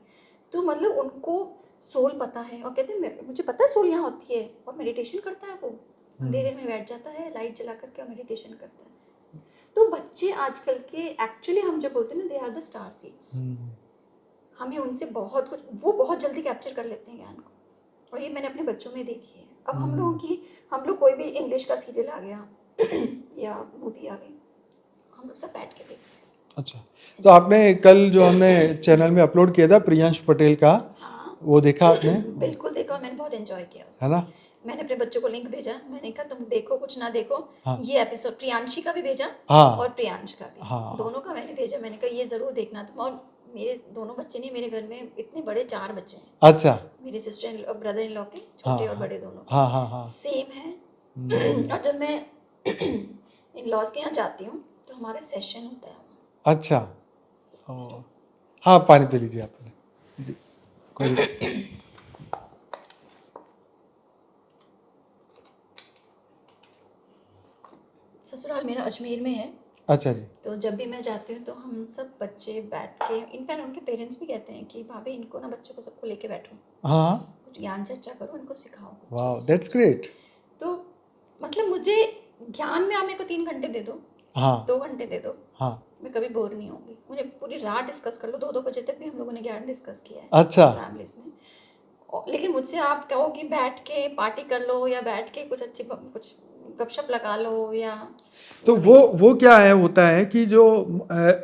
S2: तो मतलब उनको सोल पता है, और कहते हैं मुझे पता है सोल यहाँ होती है, और मेडिटेशन करता है वो। अंधेरे में बैठ जाता है, लाइट जला करके और मेडिटेशन करता है। तो बच्चे आजकल के एक्चुअली हम जो बोलते हैं ना, they are the star seeds. हमें उनसे बहुत कुछ, वो बहुत जल्दी कैप्चर कर लेते हैं ज्ञान को, और ये मैंने अपने बच्चों में देखी है। अब हम लोग कोई भी इंग्लिश का सीरियल आ गया या मूवी आ गई, हम लोग सब बैठ के देखते हैं।
S3: अच्छा, तो आपने कल जो हमने चैनल में अपलोड किया था प्रियांश पटेल का,
S2: हाँ,
S3: वो देखा आपने?
S2: बिल्कुल देखा, मैंने बहुत एंजॉय किया उसको।
S3: है ना?
S2: मैंने अपने बच्चों को लिंक भेजा, मैंने कहा तुम देखो कुछ ना देखो,
S3: हाँ।
S2: ये एपिसोड प्रियांशी का भी भेजा
S3: हाँ।
S2: और प्रियांश का भी,
S3: हाँ।
S2: दोनों का मैंने भेजा। मैंने कहा ये जरूर देखना तुम। और मेरे दोनों बच्चे नहीं, मेरे घर में इतने बड़े 4 बच्चे हैं।
S3: अच्छा।
S2: मेरे सिस्टर और ब्रदर इन लॉ के, छोटे और बड़े दोनों
S3: हाँ हाँ हाँ।
S2: सेम है। और जब मैं इन लॉज के यहाँ जाती हूँ तो हमारा सेशन होता है।
S3: अच्छा। हाँ, पानी पी लीजिए आप पहले जी, कोई
S2: ससुराल मेरा अजमेर में है।
S3: अच्छा जी।
S2: तो जब भी मैं जाती हूँ तो हम सब बच्चे बैठ के, इनफैक्ट उनके पेरेंट्स भी कहते हैं कि भाभी इनको ना, बच्चों को सबको लेके बैठो,
S3: हाँ,
S2: कुछ ज्ञान चर्चा करो, इनको सिखाओ कुछ
S3: वाह,
S2: चीज़ें
S3: दैट्स ग्रेट।
S2: तो मतलब मुझे ज्ञान में आप मेरे को 3 घंटे दे दो,
S3: हाँ
S2: 2 घंटे दे दो,
S3: हाँ।
S2: मैं कभी बोर नहीं होंगी। मुझे पूरी रात डिस्कस कर लो, 2-2 बजे तक भी हम लोगों ने ज्ञान डिस्कस किया है
S3: अच्छा।
S2: फैमिलीज में। लेकिन मुझसे आप कहो कि बैठ के पार्टी कर लो या बैठ के कुछ अच्छी कुछ गपशप लगा लो, या
S3: तो वो क्या है, होता है कि जो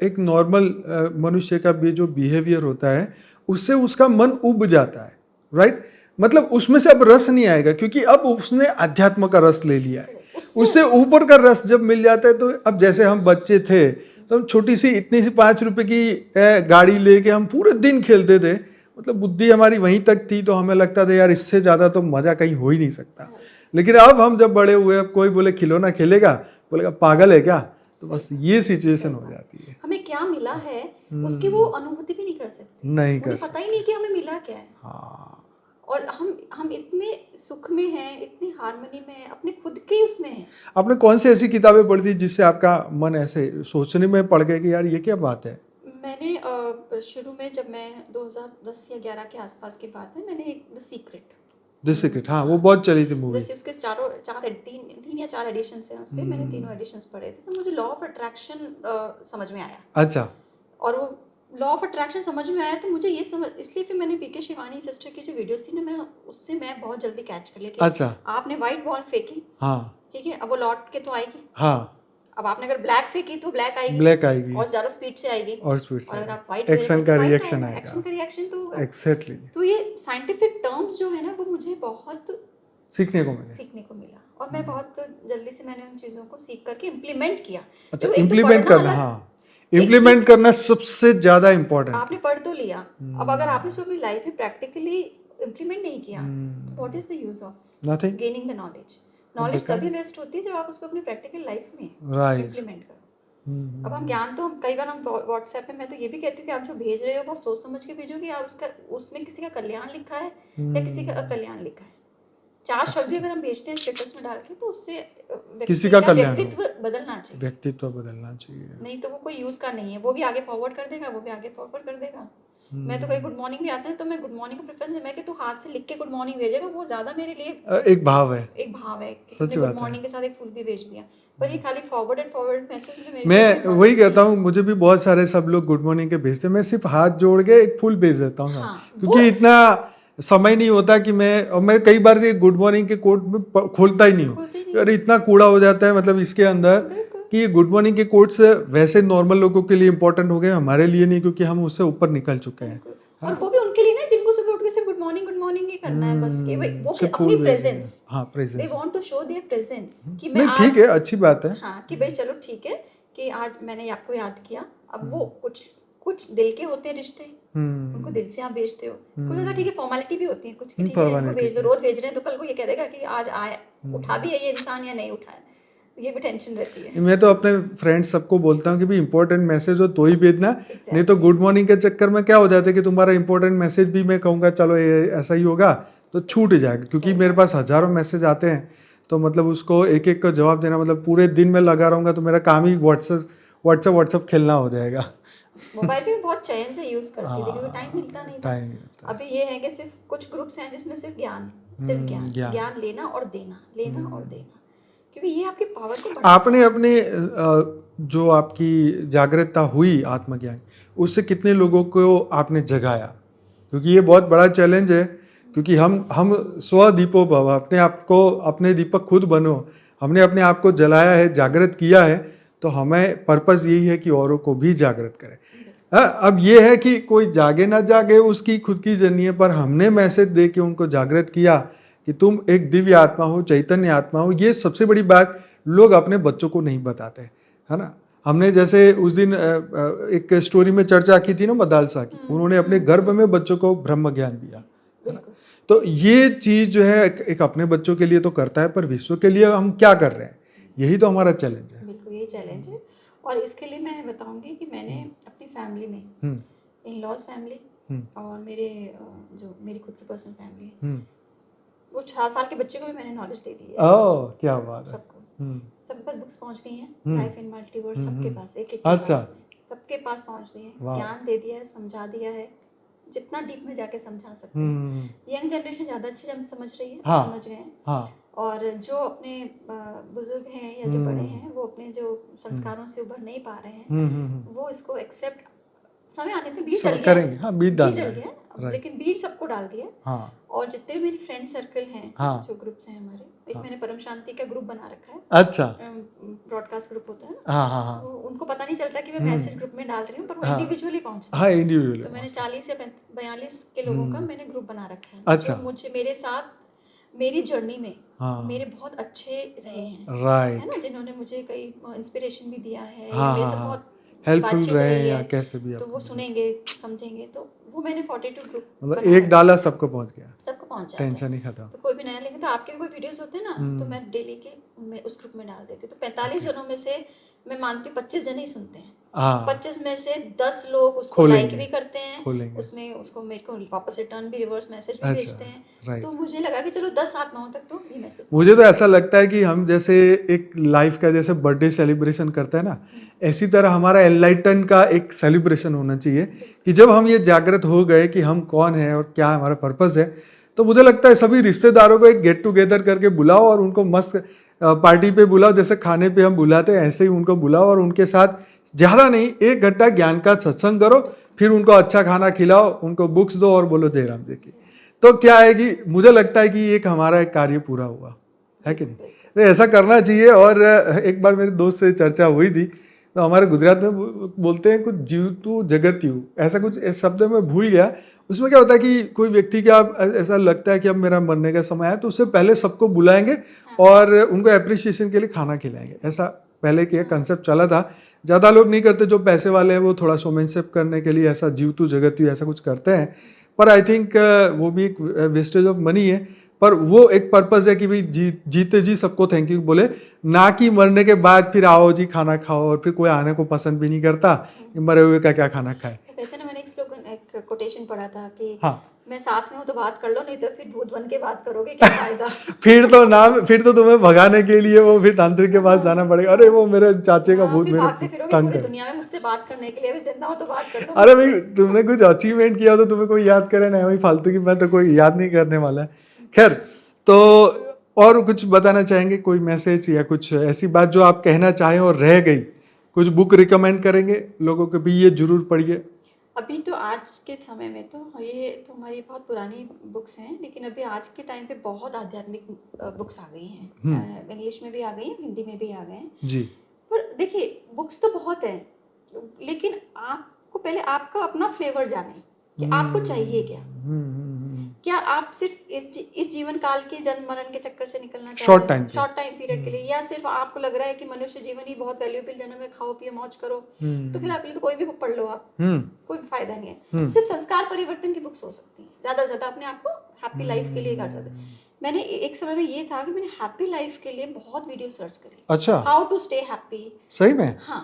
S3: एक नॉर्मल मनुष्य का भी जो बिहेवियर होता है, उससे उसका मन उब जाता है, राइट? मतलब उसमें से अब रस नहीं आएगा, क्योंकि अब उसने अध्यात्म का रस ले लिया है। उससे ऊपर का रस जब मिल जाता है, तो अब जैसे हम बच्चे थे तो हम छोटी सी इतनी सी 5 रुपए की गाड़ी लेके हम पूरे दिन खेलते थे। मतलब बुद्धि हमारी वहीं तक थी, तो हमें लगता था यार इससे ज्यादा तो मजा कहीं हो ही नहीं सकता। लेकिन अब हम जब बड़े हुए, अब कोई बोले खिलौना खेलेगा, बोलेगा पागल है क्या? तो बस ये सिचुएशन हो जाती है।
S2: हमें क्या मिला है उसकी वो अनुभूति भी नहीं कर सकते,
S3: नहीं
S2: मुझे
S3: कर
S2: पता ही नहीं कि हमें मिला क्या है।
S3: हाँ।
S2: और हम इतने सुख में हैं, इतनी हार्मनी में हैं, अपने खुद के उसमें हैं।
S3: आपने कौन सी ऐसी किताबें पढ़ी थी जिससे आपका मन ऐसे सोचने में पड़ गया कि यार ये क्या बात है?
S2: मैंने शुरू में, जब मैं 2010 या 11 के आसपास की बात है, मैंने एक द सीक्रेट,
S3: हाँ वो बहुत चली थी मूवी।
S2: जैसे उसके तीन या चार एडिशंस हैं उसके, मैंने तीनों एडिशंस पढ़े थे। तो मुझे लॉ ऑफ अट्रैक्शन समझ में आया।
S3: अच्छा।
S2: और वो लॉ ऑफ अट्रैक्शन समझ में आया तो मुझे ये समझ, इसलिए फिर मैंने बीके शिवानी सिस्टर की जो वीडियोस थी ना, मैं उससे बहुत जल्दी कैच कर लिया कि
S3: अच्छा।
S2: आपने व्हाइट बॉल फेंकी,
S3: हाँ
S2: ठीक है, अब वो लौट के तो आएगी।
S3: हाँ।
S2: अब आपने अगर ब्लैक फेंकी तो ब्लैक आएगी
S3: और
S2: ज्यादा स्पीड से आएगी,
S3: और स्पीड से
S2: अगर आप व्हाइट
S3: एक्शन का रिएक्शन आएगा।
S2: एक्शन का रिएक्शन तो होगा।
S3: एग्जैक्टली।
S2: तो ये साइंटिफिक टर्म्स जो है ना, वो मुझे बहुत
S3: सीखने को
S2: मिला, और मैं बहुत जल्दी से मैंने उन चीज़ों को सीख करके इम्प्लीमेंट किया।
S3: अच्छा,
S2: तो एक तो
S3: इम्प्लीमेंट
S2: पढ़ना
S3: करना,
S2: अलग,
S3: हाँ इम्प्लीमेंट करना सबसे ज्यादा इम्पोर्टेंट।
S2: आपने पढ़ तो लिया, अब अगर आपने उसको अपनी लाइफ में प्रैक्टिकली इम्प्लीमेंट नहीं किया तो what is the use of
S3: nothing.
S2: Gaining the knowledge तभी वेस्ट होती है जब आप उसको अपनी प्रैक्टिकल लाइफ में इम्प्लीमेंट करो। अब हम ज्ञान तो कई बार हम व्हाट्सएप पे, मैं तो ये भी कहती हूँ कि आप जो भेज रहे हो बहुत सोच समझ के भेजो कि आप उसमें किसी का कल्याण लिखा है या किसी का अकल्याण लिखा है। 4 शब्द भी अगर हम भेजते हैं स्टेटस में डाल के, तो उससे
S3: किसी का कल्याण,
S2: व्यक्तित्व बदलना चाहिए, नहीं तो वो कोई यूज का नहीं है। वो भी आगे फॉरवर्ड कर देगा, मैं तो कहीं गुड मॉर्निंग भी आता है तो मैं गुड मॉर्निंग को प्रेफरेंस है, मैं कि तू हाथ से लिख के गुड मॉर्निंग भेजेगा, वो ज्यादा मेरे लिए
S3: एक भाव है
S2: कि गुड मॉर्निंग के साथ एक फूल भी भेज दिया। पर ये खाली फॉरवर्ड मैसेज में
S3: मैं वही कहता हूँ, मुझे भी बहुत सारे सब लोग गुड मॉर्निंग के भेजते हैं, मैं सिर्फ हाथ जोड़ के एक फूल भेज देता हूँ।
S2: हाँ,
S3: क्योंकि इतना समय नहीं होता कि मैं कई बार ये गुड मॉर्निंग के कोट में खोलता ही नहीं हूँ। अरे इतना कूड़ा हो जाता है मतलब इसके अंदर कि गुड मॉर्निंग के कोट्स वैसे नॉर्मल लोगों के लिए इंपॉर्टेंट हो गए, हमारे लिए नहीं, क्योंकि हम उससे ऊपर निकल चुके हैं।
S2: और वो भी उनके लिए ना जिनको सुबह उठ के सिर्फ गुड मॉर्निंग ही करना है बस, कि वो अपनी presence, they want to show their presence कि मैं
S3: ठीक है, अच्छी बात है।
S2: हाँ, कि भाई चलो ठीक है कि आज मैंने आपको याद किया। अब वो कुछ दिल के होते हैं रिश्ते, उनको दिल से आप भेजते हो। कुछ होता है ठीक है, फॉर्मेलिटी भी होती है कुछ की, ठीक है इनको भेज दो, रोज भेज रहे हैं तो कल को ये कह देगा कि आज आया, उठा भी है ये इंसान या नहीं उठाया, ये भी टेंशन रहती है।
S3: मैं तो अपने फ्रेंड्स सबको बोलता हूँ कि भी इंपॉर्टेंट मैसेज हो तो ही भेजना, नहीं तो गुड मॉर्निंग के चक्कर में क्या हो जाता है कि तुम्हारा इंपॉर्टेंट मैसेज भी मैं कहूँगा चलो ये ऐसा ही होगा तो छूट जाएगा, क्योंकि मेरे पास हजारों मैसेज आते हैं, तो मतलब उसको एक एक का जवाब देना, मतलब पूरे दिन में लगा रहूँगा तो मेरा काम ही व्हाट्सएप खेलना हो जाएगा।
S2: मोबाइल भी बहुत चयन से यूज करती थी क्योंकि टाइम मिलता नहीं था। अभी ये है कि सिर्फ कुछ ग्रुप्स हैं जिसमें सिर्फ ज्ञान लेना और देना, क्योंकि ये आपकी पावर को बढ़ाता
S3: आपने अपने जो आपकी जागरूकता हुई आत्मज्ञान, उससे कितने लोगों को आपने जगाया? क्योंकि ये बहुत बड़ा चैलेंज है, क्योंकि हम स्व दीपो भव, अपने आप को, अपने दीपक खुद बनो। हमने अपने आप को जलाया है, जागृत किया है, तो हमें पर्पस यही है कि औरों को भी जागृत करें। अब ये है कि कोई जागे ना जागे उसकी खुद की जर्नी है, पर हमने मैसेज दे के उनको जागृत किया कि तुम एक दिव्य आत्मा हो, चैतन्य आत्मा हो। ये सबसे बड़ी बात लोग अपने बच्चों को नहीं बताते, है ना। हमने जैसे उस दिन एक स्टोरी में चर्चा की थी ना मदालसा की, उन्होंने अपने गर्भ में बच्चों को ब्रह्म ज्ञान दिया, है ना। तो ये चीज जो है एक अपने बच्चों के लिए तो करता है, पर विश्व के लिए हम क्या कर रहे हैं, यही तो हमारा चैलेंज है।
S2: बिल्कुल यही चैलेंज है। और इसके लिए मैं बताऊंगी कि मैंने अपनी फैमिली में, इन लॉज फैमिली और मेरे जो मेरी खुद की पर्सनल फैमिली है, वो 6 साल के बच्चे को भी मैंने नॉलेज दे दी है।
S3: ओह क्या बात है।
S2: सबको, सबके पास बुक्स पहुंच गई हैं, लाइफ इन मल्टीवर्स, सबके पास, एक एक के
S3: अच्छा।
S2: पास में, सबके पास पहुंच गई है, ज्ञान दे दिया है, समझा दिया है, जितना डीप में जाके समझा सकते हैं। यंग जनरेशन ज़्यादा अच्छी समझ रही है,
S3: हाँ,
S2: समझ गए हैं।
S3: हाँ।
S2: और जो अपने बुजुर्ग हैं या जो बड़े हैं, वो अपने जो संस्कारों से उभर नहीं पा रहे हैं, वो इसको एक्सेप्ट, समय आने पे बीज डल गया,
S3: करेंगे। हाँ, बीज डाल
S2: डल
S3: रहे
S2: गया,
S3: हैं।
S2: लेकिन बीज सबको डाल दिया।
S3: हाँ।
S2: और जितने भी मेरी फ्रेंड सर्कल हैं,
S3: हाँ।
S2: जो ग्रुप्स हैं हमारे, एक मैंने परम शांति का ग्रुप बना रखा है।
S3: अच्छा।
S2: ब्रॉडकास्ट ग्रुप होता है ना।
S3: हाँ हाँ हाँ।
S2: वो उनको पता नहीं चलता कि मैं मैसेज ग्रुप में डाल रही हूँ, पर वो
S3: हाँ।
S2: इंडिविजुअली पहुंचता है।
S3: हाँ, इंडिविजुअली।
S2: तो मैंने 40 या 42 के लोगों का मैंने ग्रुप बना रखा है।
S3: अच्छा।
S2: जो मुझे, मेरे साथ मेरी जर्नी में
S3: हाँ।
S2: मेरे बहुत अच्छे रहे हैं,
S3: राइट,
S2: है ना, जिन्होंने मुझे कई इंस्पिरेशन भी दिया है,
S3: हाँ,
S2: मेरे
S3: हाँ,
S2: साथ
S3: हाँ।
S2: बहुत
S3: हेल्पफुल
S2: बातचीत
S3: रहे
S2: रही
S3: या
S2: है,
S3: कैसे भी
S2: तो
S3: आप,
S2: वो सुनेंगे, समझेंगे। तो वो मैंने 42 ग्रुप
S3: मतलब एक डाला सबको पहुंच गया,
S2: सबको पहुंच जाता है।
S3: टेंशन ही खत्म।
S2: तो कोई भी नया लेकिन, तो आपके भी कोई वीडियोस होते हैं ना, तो मैं डेली के मैं उस ग्रुप में डाल देती हूँ। तो 45 जनों में से मैं मानती हूँ 25 जन ही सुनते हैं।
S3: हाँ,
S2: 25 में से 10 लोग उसको
S3: खोलेंगे,
S2: लाइक भी करते हैं,
S3: खोलेंगे।
S2: उसमें उसको मेरे को वापस रिटर्न भी, रिवर्स मैसेज भी
S3: अच्छा,
S2: भेजते हैं।
S3: राइट।
S2: तो मुझे लगा कि चलो 10 आत्माओं तक तो ये मैसेज,
S3: मुझे तो ऐसा लगता है कि हम जैसे एक लाइफ का जैसे बर्थडे सेलिब्रेशन करते हैं ना, ऐसी तरह हमारा एनलाइटन का एक सेलिब्रेशन होना चाहिए कि जब हम ये जागृत हो गए कि हम कौन है और क्या हमारा पर्पस है, तो मुझे लगता है सभी रिश्तेदारों को एक गेट टुगेदर करके बुलाओ और उनको मस्त पार्टी पे बुलाओ, जैसे खाने पे हम बुलाते हैं ऐसे ही उनको बुलाओ और उनके साथ ज़्यादा नहीं 1 घंटा ज्ञान का सत्संग करो, फिर उनको अच्छा खाना खिलाओ, उनको बुक्स दो और बोलो जय राम जी की। तो क्या है कि मुझे लगता है कि एक हमारा एक कार्य पूरा हुआ है कि नहीं। तो ऐसा करना चाहिए। और एक बार मेरे दोस्त से चर्चा हुई थी, तो हमारे गुजरात में बोलते हैं कुछ जीवतु जगत्यु, ऐसा कुछ इस शब्द में भूल गया। उसमें क्या होता है कि कोई व्यक्ति का ऐसा लगता है कि अब मेरा मरने का समय है, तो उससे पहले सबको बुलाएंगे और उनको एप्रिसिएशन के लिए खाना खिलाएंगे। ऐसा पहले के कंसेप्ट चला था, ज़्यादा लोग नहीं करते। जो पैसे वाले हैं वो थोड़ा शोमैनशिप करने के लिए ऐसा जीवतु जगत्यु ऐसा कुछ करते हैं, पर आई थिंक वो भी एक वेस्टेज ऑफ मनी है। पर वो एक पर्पस है कि भाई जीते जी सबको थैंक यू बोले, ना कि मरने के बाद फिर आओ जी खाना खाओ, और फिर कोई आने को पसंद भी नहीं करता कि मरे हुए का क्या खाना खाए।
S2: कहते ना, मैंने एक स्लोगन, एक कोटेशन पढ़ा था कि
S3: हाँ,
S2: मैं साथ में हूँ तो बात कर लो, नहीं तो फिर भूत बन के बात करोगे, क्या फायदा।
S3: फिर तो तुम्हें भगाने के लिए वो फिर तांत्रिक के पास जाना पड़ेगा। अरे वो मेरे चाचे का भूत
S2: फिर
S3: मेरे
S2: भागते फिरोगे
S3: तंग
S2: पूरी
S3: कर।
S2: दुनिया में मुझसे बात करने के लिए, अभी जिंदा हो तो बात कर लो।
S3: अरे भाई तुमने कुछ अचीवमेंट किया हो तो तुम्हें कोई याद करे ना, वही फालतू की मैं तो कोई याद नहीं करने वाला है। खैर, तो और कुछ बताना चाहेंगे, कोई मैसेज या कुछ ऐसी बात जो आप कहना चाहें और रह गई, कुछ बुक रिकमेंड करेंगे लोगों को भी ये जरूर पढ़िए।
S2: अभी तो आज के समय में तो ये तो हमारी बहुत पुरानी बुक्स हैं, लेकिन अभी आज के टाइम पे बहुत आध्यात्मिक बुक्स आ गई हैं। इंग्लिश में भी आ गई हैं, हिंदी में भी आ गए हैं
S3: जी।
S2: पर देखिए, बुक्स तो बहुत हैं, लेकिन आपको पहले आपका अपना फ्लेवर जाने कि आपको चाहिए क्या आप सिर्फ इस जीवन काल के जन्म मरण के चक्कर से निकलना चाहते हैं शॉर्ट टाइम पीरियड के लिए, या सिर्फ आपको लग रहा है कि मनुष्य जीवन ही बहुत वैल्यूएबल, जन्म में खाओ पियो मौज करो, तो फिर आपके लिए तो कोई भी बुक पढ़ लो आप, कोई फायदा नहीं है। सिर्फ संस्कार परिवर्तन की बुक्स हो सकती हैं, ज्यादा से ज्यादा अपने आप को हैप्पी लाइफ के लिए कर सकते हैं। मैंने एक समय में ये था कि मैंने हैप्पी लाइफ के लिए बहुत वीडियो सर्च करी।
S3: अच्छा,
S2: हाउ टू स्टे हैप्पी।
S3: सही में?
S2: हाँ,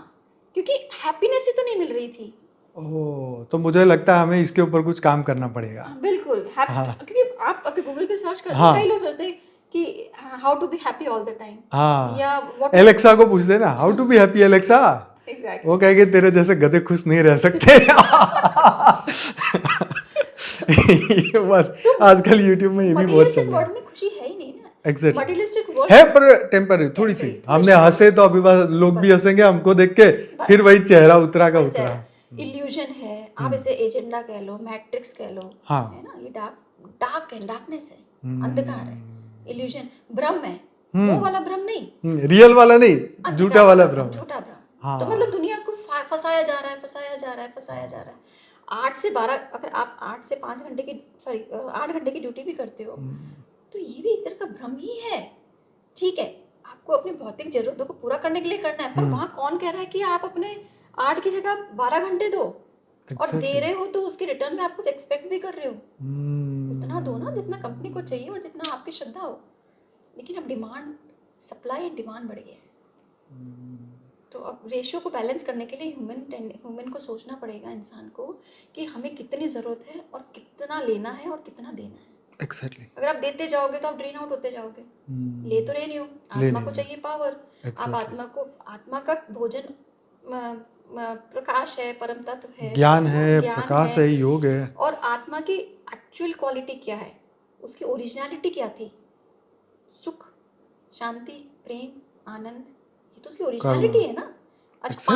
S2: क्योंकि हैप्पीनेस ही तो नहीं मिल रही थी।
S3: ओह, तो मुझे लगता है हमें इसके ऊपर कुछ काम करना पड़ेगा।
S2: बिल्कुल, क्योंकि आप अगर गूगल पे सर्च करते
S3: हाँ।
S2: हैं, कई लोग सोचते हैं कि how to be happy all the time,
S3: हाँ,
S2: या
S3: एलेक्सा को पूछ देना how to be happy Alexa,
S2: exactly
S3: वो कहेगी तेरे जैसे गधे खुश नहीं रह सकते। बस आजकल यूट्यूब में ये भी बहुत चल रहा है।
S2: वर्ड में खुशी है ही नहीं ना।
S3: एग्जैक्टली
S2: मटेरियलिस्टिक वर्ल्ड
S3: है, पर टेम्पररी थोड़ी सी। हमने हंसे तो अभी बस लोग भी हंसेंगे हमको देख के, फिर वही चेहरा उतरा का उतरा।
S2: इल्यूजन है, आप इसे एजेंडा कह लो, मैट्रिक्स कह लो,
S3: हाँ।
S2: है ना, ये डार्क है, डार्कनेस है, अंधकार है, इल्यूजन, भ्रम है, वो वाला भ्रम नहीं,
S3: रियल वाला नहीं, झूठा वाला भ्रम।
S2: झूठा भ्रम।
S3: हाँ।
S2: तो मतलब दुनिया को फंसाया जा रहा है, फंसाया जा रहा है, फंसाया जा रहा है। 8 से 12, अगर आप 8 से 5 घंटे की 8 घंटे की ड्यूटी भी करते हो, तो ये भी एक तरह का भ्रम ही है। ठीक है, आपको अपनी भौतिक जरूरतों को पूरा करने के लिए करना है, पर वहाँ कौन कह रहा है कि आप अपने 8 की जगह 12 घंटे दो, और दे रहे हो तो उसके रिटर्न में आप कुछ एक्सपेक्ट भी कर रहे हो। उतना दो ना जितना कंपनी को चाहिए और जितना आपकी श्रद्धा हो। लेकिन अब डिमांड, सप्लाई एंड डिमांड बढ़ गई है, तो अब रेशियो को बैलेंस करने के लिए ह्यूमन को सोचना पड़ेगा, इंसान को, कि हमें कितनी ज़रूरत है और कितना लेना है और कितना देना है।
S3: Exactly.
S2: अगर आप देते जाओगे तो आप ड्रेन आउट होते जाओगे। ले तो रहे नहीं हो, आत्मा को चाहिए पावर। आप आत्मा का भोजन प्रकाश है, परम तत्व है,
S3: ज्ञान है, प्रकाश है, योग है।
S2: और आत्मा की एक्चुअल क्वालिटी क्या है, उसकी ओरिजिनलिटी क्या थी? सुख, शांति, प्रेम, आनंद, ये तो उसकी ओरिजिनलिटी है ना। अच्छा,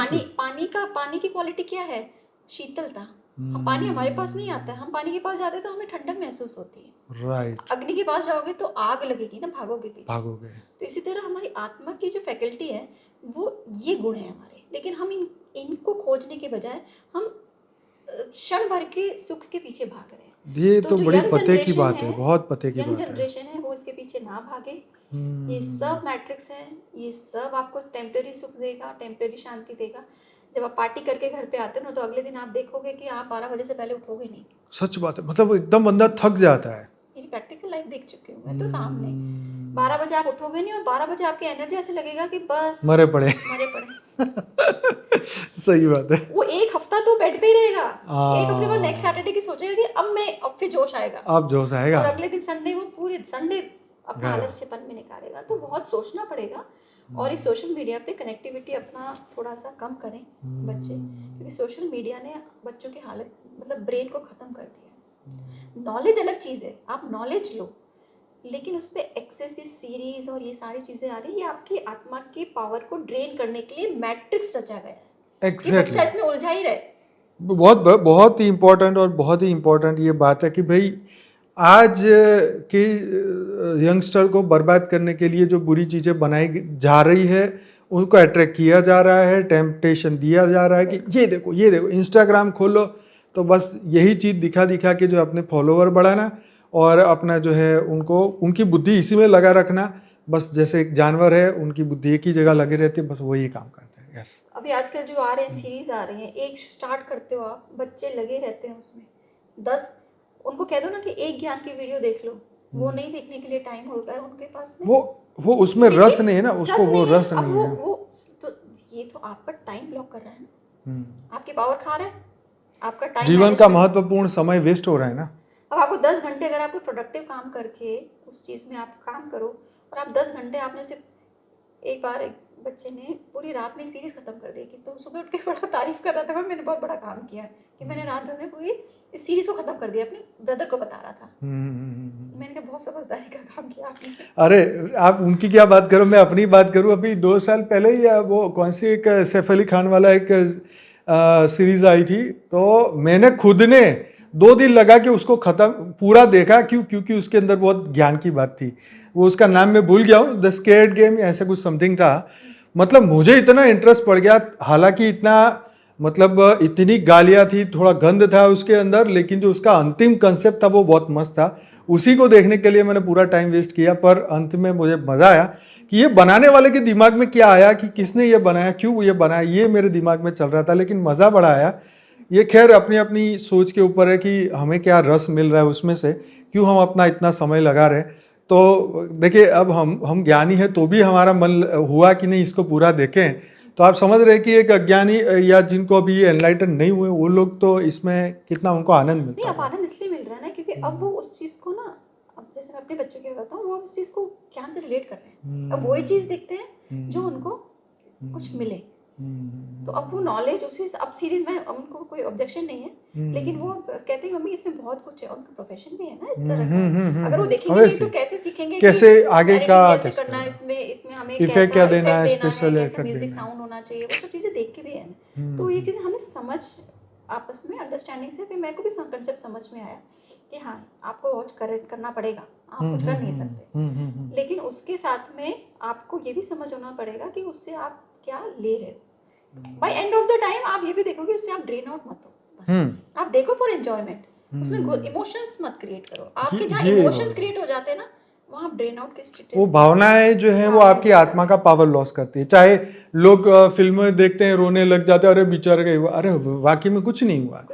S2: पानी की क्वालिटी क्या है? शीतलता। हम पानी हमारे पास नहीं आता है, हम पानी के पास जाते हैं तो हमें ठंडक महसूस होती है।
S3: राइट।
S2: अग्नि के पास जाओगे तो आग लगेगी ना, भागोगे पीछे।
S3: तो
S2: इसी तरह हमारी आत्मा की जो फैकल्टी है वो ये गुण है हमारे, लेकिन हम इनको खोजने के बजाय हम क्षण भर के सुख के पीछे भाग रहे हैं।
S3: ये तो बड़ी पते की बात है, बहुत पते की बात है।
S2: यंग जनरेशन है, वो इसके पीछे ना भागे। ये सब मैट्रिक्स है, ये सब आपको टेम्परेरी सुख देगा, टेम्परेरी शांति देगा। जब आप पार्टी करके घर पे आते हो ना, तो अगले दिन आप देखोगे कि आप 12 बजे से पहले उठोगे नहीं।
S3: सच बात है, मतलब एकदम बंदा थक जाता है।
S2: मेरी प्रैक्टिकल लाइफ देख चुकी हूँ मैं तो सामने। 12 बजे आप उठोगे नहीं, और 12 बजे आपकी एनर्जी ऐसे लगेगा कि बस
S3: मरे पड़े। सही बात है।
S2: वो एक हफ्ता तो बेड पे ही रहेगा, एक हफ्ते बाद नेक्स्ट सैटरडे की सोचेगा कि अब फिर जोश आएगा,
S3: अब जोश आएगा,
S2: और अगले दिन संडे वो पूरे संडे अपना आलस्यपन में निकालेगा। तो बहुत सोचना पड़ेगा। और इस सोशल मीडिया पे कनेक्टिविटी अपना थोड़ा सा कम करें बच्चे, क्योंकि सोशल मीडिया ने बच्चों की हालत, मतलब ब्रेन को ख़त्म कर दिया। नॉलेज अलग चीज़ है, आप नॉलेज लो, लेकिन उस पर एक्सेसिव सीरीज और ये सारी चीज़ें आ रही है, ये आपकी आत्मा की पावर को ड्रेन करने के लिए मैट्रिक्स रचा गया है।
S3: Exactly.
S2: बच्चा इसमें उलझा ही रहे।
S3: बहुत ही इम्पोर्टेंट, और बहुत ही इम्पोर्टेंट ये बात है कि भाई आज के यंगस्टर को बर्बाद करने के लिए जो बुरी चीज़ें बनाई जा रही है, उनको अट्रैक्ट किया जा रहा है, टेम्पटेशन दिया जा रहा है कि ये देखो ये देखो। इंस्टाग्राम खोलो तो बस यही चीज़ दिखा दिखा के जो अपने फॉलोवर बढ़ाना, और अपना जो है उनको, उनकी बुद्धि इसी में लगा रखना। बस जैसे एक जानवर है, उनकी बुद्धि एक ही जगह लगी रहती है, बस वही काम करते हैं। यस।
S2: अभी आजकल जो आ रहे हैं सीरीज आ रही हैं, एक स्टार्ट करते हो आप, बच्चे लगे रहते हैं उसमें 10। उनको कह दो ना कि एक ज्ञान की वीडियो देख लो, वो नहीं देखने के लिए टाइम होता है उनके पास में।
S3: वो उसमें रस नहीं है ना, उसको वो रस नहीं है।
S2: वो तो ये तो आपका टाइम ब्लॉक कर रहा है ना, आपकी पावर खा रहा है, आपका टाइम,
S3: जीवन का महत्वपूर्ण समय वेस्ट हो रहा है ना।
S2: अब आपको 10 घंटे, अगर आपको प्रोडक्टिव काम करके उस चीज़ में आप काम करो, और आप 10 घंटे, आपने सिर्फ एक बार एक बच्चे ने पूरी रात में सीरीज खत्म कर दी, कि तो सुबह उठ के बड़ा तारीफ कर रहा था, मैंने बहुत बड़ा काम किया कि मैंने रात भर में पूरी इस सीरीज को खत्म कर दिया। अपने ब्रदर को बता रहा था। मैंने कहा बहुत समझदारी का काम किया आपने।
S3: अरे आप उनकी क्या बात करो, मैं अपनी बात करूं। अभी 2 साल पहले ही वो कौन सी एक सैफ अली खान वाला एक सीरीज आई थी, तो मैंने खुद ने 2 दिन लगा के उसको खत्म पूरा देखा। क्योंकि उसके अंदर बहुत ज्ञान की बात थी। वो उसका नाम मैं भूल गया हूँ, द स्केर्ड गेम या ऐसा कुछ समथिंग था। मतलब मुझे इतना इंटरेस्ट पड़ गया, हालांकि इतना, मतलब इतनी गालियाँ थी, थोड़ा गंद था उसके अंदर, लेकिन जो उसका अंतिम कंसेप्ट था वो बहुत मस्त था। उसी को देखने के लिए मैंने पूरा टाइम वेस्ट किया, पर अंत में मुझे मज़ा आया कि ये बनाने वाले के दिमाग में क्या आया, कि किसने ये बनाया, क्यों ये बनाया, ये मेरे दिमाग में चल रहा था, लेकिन मज़ा बड़ा आया। ये खैर अपनी अपनी सोच के ऊपर है कि हमें क्या रस मिल रहा है उसमें से, क्यों हम अपना इतना समय लगा रहे। तो देखिए, अब हम ज्ञानी हैं तो भी हमारा मन हुआ कि नहीं इसको पूरा देखें। तो आप समझ रहे हैं कि एक अज्ञानी या जिनको अभी एनलाइटन नहीं हुए, वो लोग तो इसमें कितना उनको आनंद मिलता है।
S2: नहीं, अब आनंद इसलिए मिल रहा है ना, क्योंकि अब वो उस चीज़ को ना, अब जैसे मैं अपने बच्चों को बताता हूँ, वो उस चीज़ को ज्ञान से रिलेट कर रहे हैं। अब वही चीज़ देखते हैं जो उनको कुछ मिले। तो अब वो नॉलेज उसी अब सीरीज में उनको कोई ऑब्जेक्शन नहीं है, लेकिन वो कहते हैं मम्मी इसमें बहुत कुछ है, उनका प्रोफेशन भी है ना इस तरह का, अगर वो देखेंगे नहीं तो कैसे सीखेंगे
S3: कैसे आगे का
S2: कैसे करना है, इसमें हमें
S3: इफेक्ट क्या देना है, स्पेशल
S2: कैसा म्यूजिक साउंड होना चाहिए, वो सब चीजें देख के भी है। तो ये चीजें हमें समझ आपस में अंडरस्टैंडिंग से, फिर मेरे को भी कंसेप्ट समझ में आया कि हाँ आपको वॉच करना पड़ेगा, आप कुछ कर नहीं सकते, लेकिन उसके साथ में आपको ये भी समझ होना पड़ेगा कि उससे आप क्या ले रहे हो। By end of the time आप ये भी देखोगे उससे आप ड्रेन आउट मत हो, बस आप देखो फॉर एंजॉयमेंट, उसमें इमोशंस मत क्रिएट करो। आपके जहाँ इमोशंस क्रिएट हो जाते हैं ना, वहाँ ड्रेन आउट के स्टेट,
S3: वो भावनाएं जो है वो आपकी आत्मा का पावर लॉस करती है। चाहे लोग फिल्में देखते हैं, रोने लग जाते हैं, अरे बेचारे का हुआ, अरे वाकई में कुछ नहीं हुआ,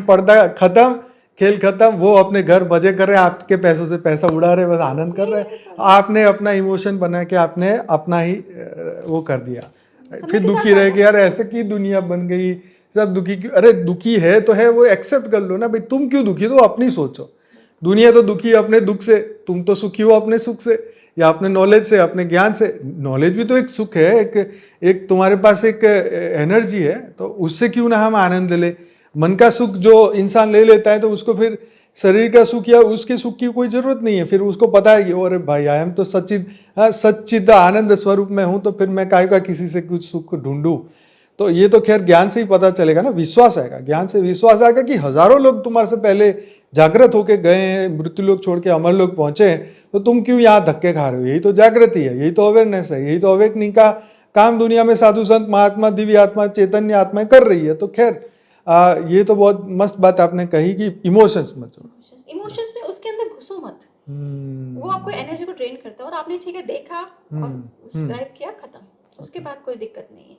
S3: पर्दा खत्म, खेल खत्म, वो अपने घर मजे कर रहे हैं, आपके पैसों से पैसा उड़ा रहे हैं, बस आनंद कर रहे हैं, आपने अपना इमोशन बना के आपने अपना ही वो कर दिया, फिर दुखी रह के यार ऐसे की दुनिया बन गई, सब दुखी क्यों, अरे दुखी है तो है, वो एक्सेप्ट कर लो ना भाई, तुम क्यों दुखी, तो अपनी सोचो, दुनिया तो दुखी है अपने दुख से, तुम तो सुखी हो अपने सुख से या अपने नॉलेज से, अपने ज्ञान से। नॉलेज भी तो एक सुख है, एक तुम्हारे पास एक एनर्जी है, तो उससे क्यों ना हम आनंद ले। मन का सुख जो इंसान ले लेता है तो उसको फिर शरीर का सुख या उसके सुख की कोई जरूरत नहीं है, फिर उसको पता है कि अरे भाई आई एम तो सच्चिद आनंद स्वरूप में हूं, तो फिर मैं काहे का किसी से कुछ सुख ढूंढूं। तो ये तो खैर ज्ञान से ही पता चलेगा ना, विश्वास आएगा, ज्ञान से विश्वास आएगा कि हजारों लोग तुम्हारे से पहले जागृत होके गए हैं, मृत्यु लोग छोड़ के अमर लोग पहुंचे हैं, तो तुम क्यों यहाँ धक्के खा रहे हो। यही तो जागृति है, यही तो अवेयरनेस है, यही तो अवेकनिंग का काम दुनिया में साधु संत महात्मा दिव्य आत्मा चैतन्य आत्माएं कर रही है। तो खैर ये तो बहुत मस्त बात आपने कही कि इमोशंस मत,
S2: इमोशंस में उसके अंदर घुसो मत, वो आपको एनर्जी को ड्रेन करता है, और आपने ठीक है देखा और सब्सक्राइब किया, खत्म, उसके बाद कोई दिक्कत नहीं है।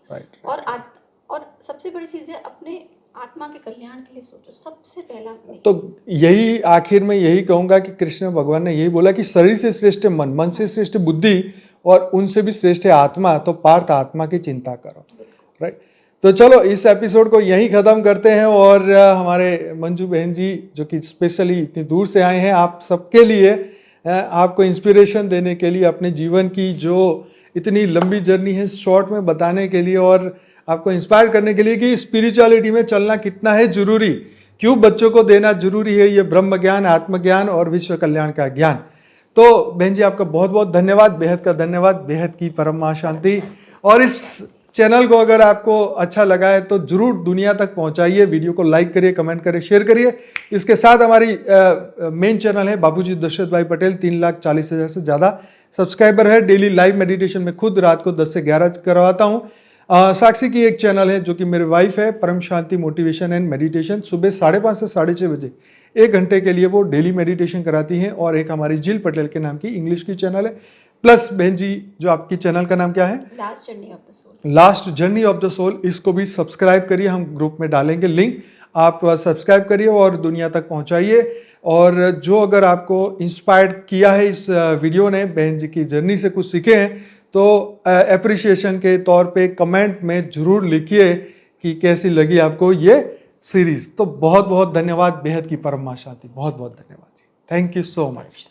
S2: और सबसे बड़ी चीज है अपने आत्मा के कल्याण के लिए सोचो, सबसे पहला।
S3: तो यही आखिर में यही कहूंगा कि कृष्ण भगवान ने यही बोला कि शरीर से श्रेष्ठ मन, मन से श्रेष्ठ बुद्धि, और उनसे भी श्रेष्ठ है आत्मा, तो पार्थ आत्मा की चिंता करो, राइट। तो चलो इस एपिसोड को यहीं खत्म करते हैं, और हमारे मंजू बहन जी जो कि स्पेशली इतनी दूर से आए हैं आप सबके लिए, आपको इंस्पिरेशन देने के लिए, अपने जीवन की जो इतनी लंबी जर्नी है शॉर्ट में बताने के लिए, और आपको इंस्पायर करने के लिए कि स्पिरिचुअलिटी में चलना कितना है जरूरी, क्यों बच्चों को देना जरूरी है ये ब्रह्म ज्ञान, आत्मज्ञान और विश्व कल्याण का ज्ञान। तो बहन जी आपका बहुत बहुत धन्यवाद, बेहद का धन्यवाद, बेहद की परम महाशांति। और इस चैनल को अगर आपको अच्छा लगा है तो जरूर दुनिया तक पहुंचाइए, वीडियो को लाइक करिए, कमेंट करिए, शेयर करिए। इसके साथ हमारी मेन चैनल है बाबूजी दशरथ भाई पटेल, 3,40,000 से ज़्यादा सब्सक्राइबर है। डेली लाइव मेडिटेशन में खुद रात को 10 से 11 करवाता हूँ। साक्षी की एक चैनल है जो कि मेरी वाइफ है, परम शांति मोटिवेशन एंड मेडिटेशन, सुबह 5:30 से 6:30 बजे 1 घंटे के लिए वो डेली मेडिटेशन कराती हैं। और एक हमारी जिल पटेल के नाम की इंग्लिश की चैनल है। प्लस बहन जी जो आपकी चैनल का नाम क्या है?
S2: Last journey of the soul.
S3: Last journey of the soul, इसको भी सब्सक्राइब करिए, हम ग्रुप में डालेंगे लिंक, आप सब्सक्राइब करिए और दुनिया तक पहुंचाइए। और जो अगर आपको इंस्पायर्ड किया है इस वीडियो ने, बहन जी की जर्नी से कुछ सीखे हैं, तो एप्रिसिएशन के तौर पे कमेंट में जरूर लिखिए कि कैसी लगी आपको ये सीरीज। तो बहुत बहुत धन्यवाद, बेहद की परम शांति, बहुत बहुत धन्यवाद जी, थैंक यू सो मच।